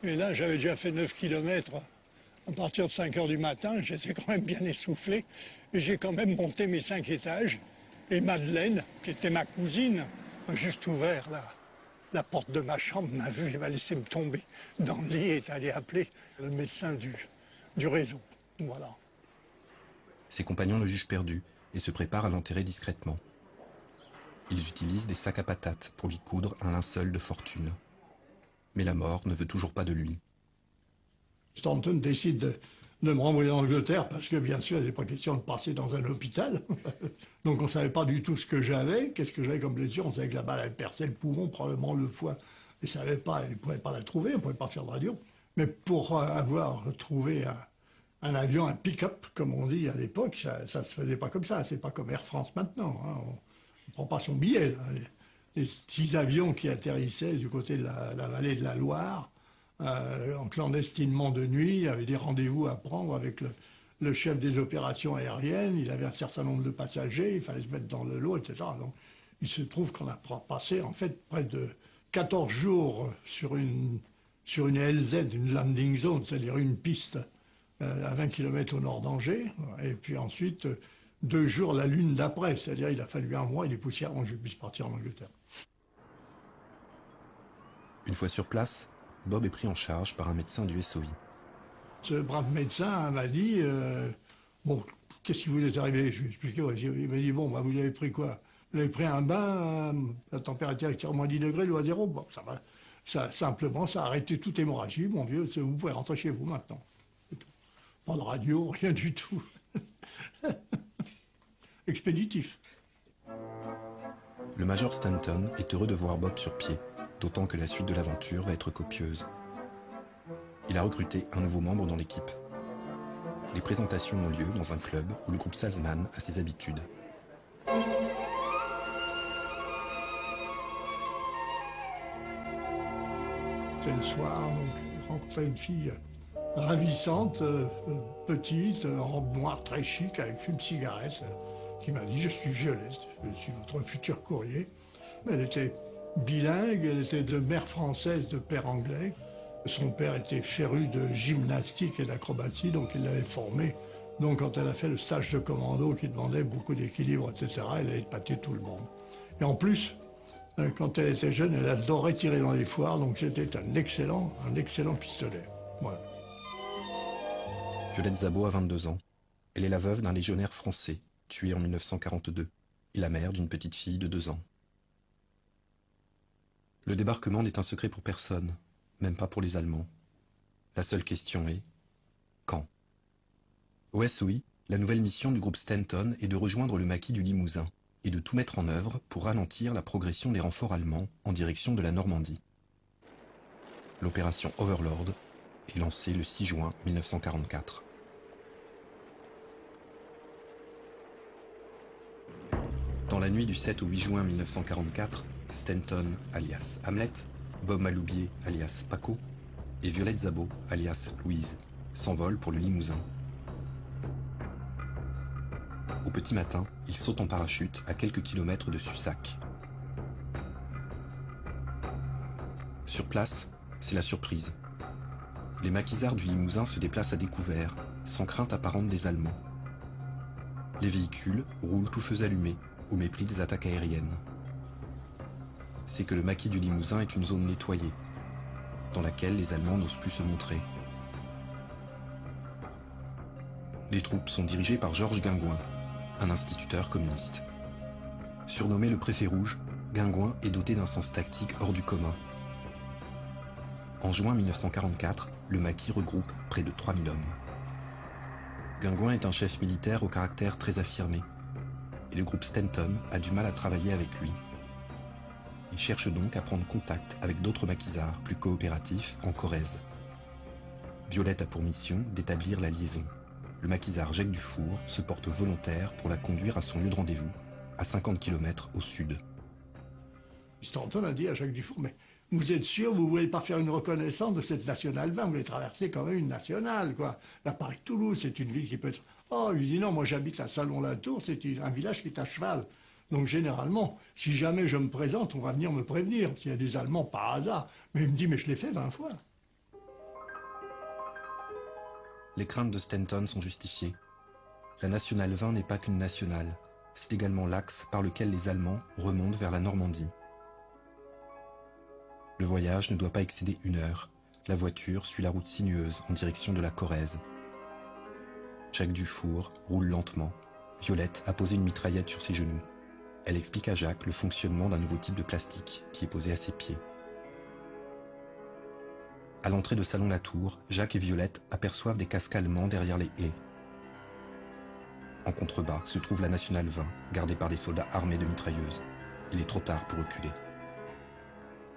Et là, j'avais déjà fait 9 km à partir de 5 heures du matin. J'étais quand même bien essoufflé. Et j'ai quand même monté mes 5 étages. Et Madeleine, qui était ma cousine, a juste ouvert la porte de ma chambre, m'a vu, elle m'a laissé me tomber dans le lit et est allé appeler le médecin du réseau. Voilà. Ses compagnons le jugent perdu et se préparent à l'enterrer discrètement. Ils utilisent des sacs à patates pour lui coudre un linceul de fortune. Mais la mort ne veut toujours pas de lui. Stanton décide de me renvoyer en Angleterre parce que, bien sûr, il n'est pas question de passer dans un hôpital. Donc on ne savait pas du tout ce que j'avais. Qu'est-ce que j'avais comme blessure? On savait que la balle avait percé le poumon, probablement le foie. Ils ne savaient pas, ils ne pouvaient pas la trouver, on ne pouvait pas faire de radio. Mais pour avoir trouvé un avion, un pick-up, comme on dit à l'époque, ça ne se faisait pas comme ça. C'est pas comme Air France maintenant. Hein. On ne prend pas son billet. Là. Les petits avions qui atterrissaient du côté de la vallée de la Loire, en clandestinement de nuit, il y avait des rendez-vous à prendre avec le chef des opérations aériennes. Il avait un certain nombre de passagers, il fallait se mettre dans le lot, etc. Donc, il se trouve qu'on a passé en fait près de 14 jours sur une LZ, une landing zone, c'est-à-dire une piste à 20 km au nord d'Angers, et puis ensuite 2 jours la lune d'après, c'est-à-dire il a fallu 1 mois et des poussières avant que je puisse partir en Angleterre. Une fois sur place, Bob est pris en charge par un médecin du SOI. Ce brave médecin m'a dit bon, qu'est-ce qui vous est arrivé? Je lui ai expliqué, il m'a dit bon, bah, vous avez pris quoi? Vous avez pris un bain, la température est moins 10 degrés, l'eau à 0, bon, ça va. Ça, simplement, ça a arrêté toute hémorragie, mon vieux, vous pouvez rentrer chez vous maintenant. Pas de radio, rien du tout. Expéditif. Le major Stanton est heureux de voir Bob sur pied, d'autant que la suite de l'aventure va être copieuse. Il a recruté un nouveau membre dans l'équipe. Les présentations ont lieu dans un club où le groupe Salzman a ses habitudes. C'est le soir, donc j'ai rencontré une fille ravissante, petite, en robe noire très chic, avec une cigarette, qui m'a dit « Je suis Violette, je suis votre futur courrier ». Elle était bilingue, elle était de mère française, de père anglais. Son père était féru de gymnastique et d'acrobatie, donc il l'avait formée. Donc quand elle a fait le stage de commando qui demandait beaucoup d'équilibre, etc., elle a épaté tout le monde. Et en plus, quand elle était jeune, elle adorait tirer dans les foires, donc c'était un excellent pistolet. Voilà. Violette Szabó a 22 ans. Elle est la veuve d'un légionnaire français, tué en 1942, et la mère d'une petite fille de 2 ans. Le débarquement n'est un secret pour personne, même pas pour les Allemands. La seule question est quand? Au SOI, la nouvelle mission du groupe Stanton est de rejoindre le maquis du Limousin et de tout mettre en œuvre pour ralentir la progression des renforts allemands en direction de la Normandie. L'opération Overlord est lancée le 6 juin 1944. Dans la nuit du 7 au 8 juin 1944, Stanton, alias Hamlet, Bob Maloubier, alias Paco, et Violette Szabó, alias Louise, s'envolent pour le Limousin. Au petit matin, ils sautent en parachute à quelques kilomètres de Sussac. Sur place, c'est la surprise. Les maquisards du Limousin se déplacent à découvert, sans crainte apparente des Allemands. Les véhicules roulent tout feux allumés, au mépris des attaques aériennes. C'est que le maquis du Limousin est une zone nettoyée, dans laquelle les Allemands n'osent plus se montrer. Les troupes sont dirigées par Georges Guingouin, un instituteur communiste. Surnommé le préfet rouge, Guingouin est doté d'un sens tactique hors du commun. En juin 1944, le maquis regroupe près de 3000 hommes. Guingouin est un chef militaire au caractère très affirmé, et le groupe Stanton a du mal à travailler avec lui. Il cherche donc à prendre contact avec d'autres maquisards plus coopératifs en Corrèze. Violette a pour mission d'établir la liaison. Le maquisard Jacques Dufour se porte volontaire pour la conduire à son lieu de rendez-vous, à 50 km au sud. Stanton a dit à Jacques Dufour, mais vous êtes sûr, vous ne voulez pas faire une reconnaissance de cette nationale 20, vous voulez traverser quand même une nationale, quoi. La Paris-Toulouse, c'est une ville qui peut être... Oh, il dit non, moi j'habite à Salon-la-Tour, c'est un village qui est à cheval. Donc généralement, si jamais je me présente, on va venir me prévenir, s'il y a des Allemands par hasard. Mais il me dit, mais je l'ai fait 20 fois. Les craintes de Stanton sont justifiées. La nationale 20 n'est pas qu'une nationale, c'est également l'axe par lequel les Allemands remontent vers la Normandie. Le voyage ne doit pas excéder 1 heure. La voiture suit la route sinueuse en direction de la Corrèze. Jacques Dufour roule lentement. Violette a posé une mitraillette sur ses genoux. Elle explique à Jacques le fonctionnement d'un nouveau type de plastique qui est posé à ses pieds. À l'entrée de Salon-la-Tour, Jacques et Violette aperçoivent des casques allemands derrière les haies. En contrebas se trouve la nationale 20, gardée par des soldats armés de mitrailleuses. Il est trop tard pour reculer.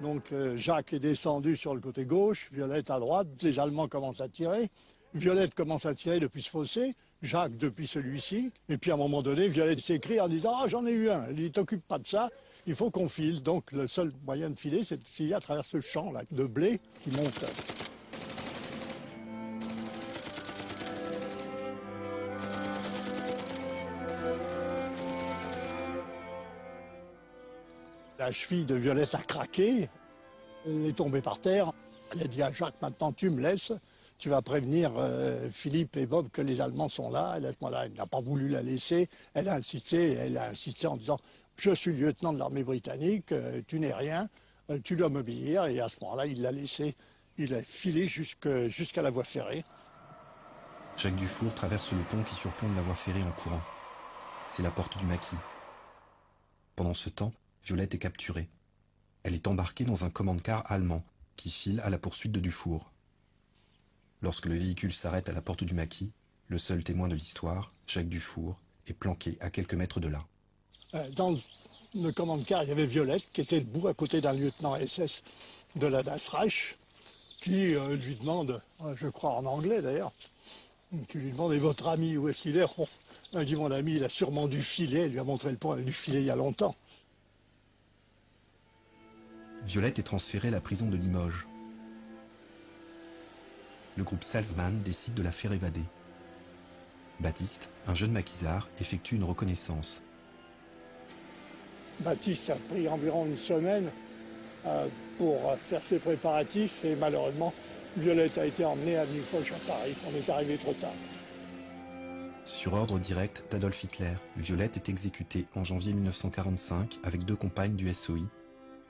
Donc Jacques est descendu sur le côté gauche, Violette à droite, les Allemands commencent à tirer. Violette commence à tirer depuis ce fossé, Jacques depuis celui-ci. Et puis à un moment donné, Violette s'écrie en disant « Ah, j'en ai eu un !» Elle dit « T'occupe pas de ça, il faut qu'on file. » Donc le seul moyen de filer, c'est de filer à travers ce champ là, de blé qui monte. La cheville de Violette a craqué, elle est tombée par terre. Elle a dit à Jacques, maintenant tu me laisses, tu vas prévenir Philippe et Bob que les Allemands sont là. Et à ce moment-là, elle n'a pas voulu la laisser, elle a insisté en disant, je suis lieutenant de l'armée britannique, tu n'es rien, tu dois m'obéir. Et à ce moment-là, il l'a laissé, il a filé jusqu'à la voie ferrée. Jacques Dufour traverse le pont qui surplombe la voie ferrée en courant. C'est la porte du maquis. Pendant ce temps, Violette est capturée. Elle est embarquée dans un commande-car allemand qui file à la poursuite de Dufour. Lorsque le véhicule s'arrête à la porte du maquis, le seul témoin de l'histoire, Jacques Dufour, est planqué à quelques mètres de là. Dans le commande-car, il y avait Violette qui était debout à côté d'un lieutenant SS de la Das Reich qui lui demande, je crois en anglais d'ailleurs, qui lui demande « Et votre ami, où est-ce qu'il est ?» Elle dit « Mon ami, il a sûrement dû filer. » Elle lui a montré le pont, elle a dû filer il y a longtemps. Violette est transférée à la prison de Limoges. Le groupe Salzmann décide de la faire évader. Baptiste, un jeune maquisard, effectue une reconnaissance. Baptiste a pris environ 1 semaine pour faire ses préparatifs et malheureusement, Violette a été emmenée à Villefoche à Paris. On est arrivé trop tard. Sur ordre direct d'Adolf Hitler, Violette est exécutée en janvier 1945 avec 2 compagnes du SOI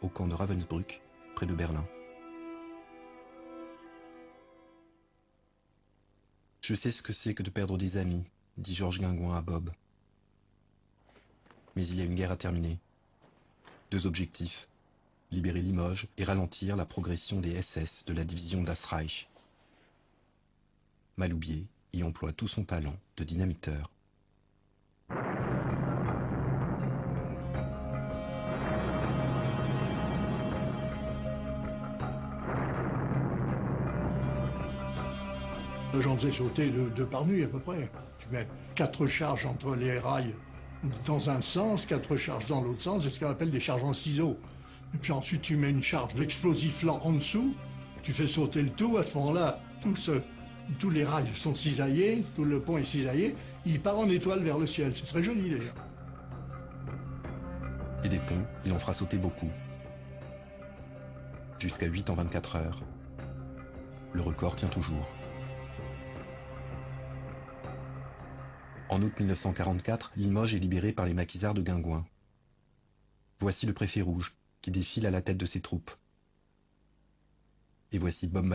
au camp de Ravensbrück, près de Berlin. « Je sais ce que c'est que de perdre des amis, » dit Georges Guingouin à Bob. Mais il y a une guerre à terminer. 2 objectifs, libérer Limoges et ralentir la progression des SS de la division Das Reich. Maloubier y emploie tout son talent de dynamiteur. J'en faisais sauter deux par nuit à peu près. Tu mets 4 charges entre les rails dans un sens, 4 charges dans l'autre sens, c'est ce qu'on appelle des charges en ciseaux. Et puis ensuite tu mets une charge d'explosif lent en dessous, tu fais sauter le tout, à ce moment-là, tous les rails sont cisaillés, tout le pont est cisaillé, il part en étoile vers le ciel, c'est très joli d'ailleurs. Et des ponts, il en fera sauter beaucoup. Jusqu'à 8 en 24 heures. Le record tient toujours. En août 1944, Limoges est libéré par les maquisards de Guingouin. Voici le préfet rouge, qui défile à la tête de ses troupes. Et voici Bob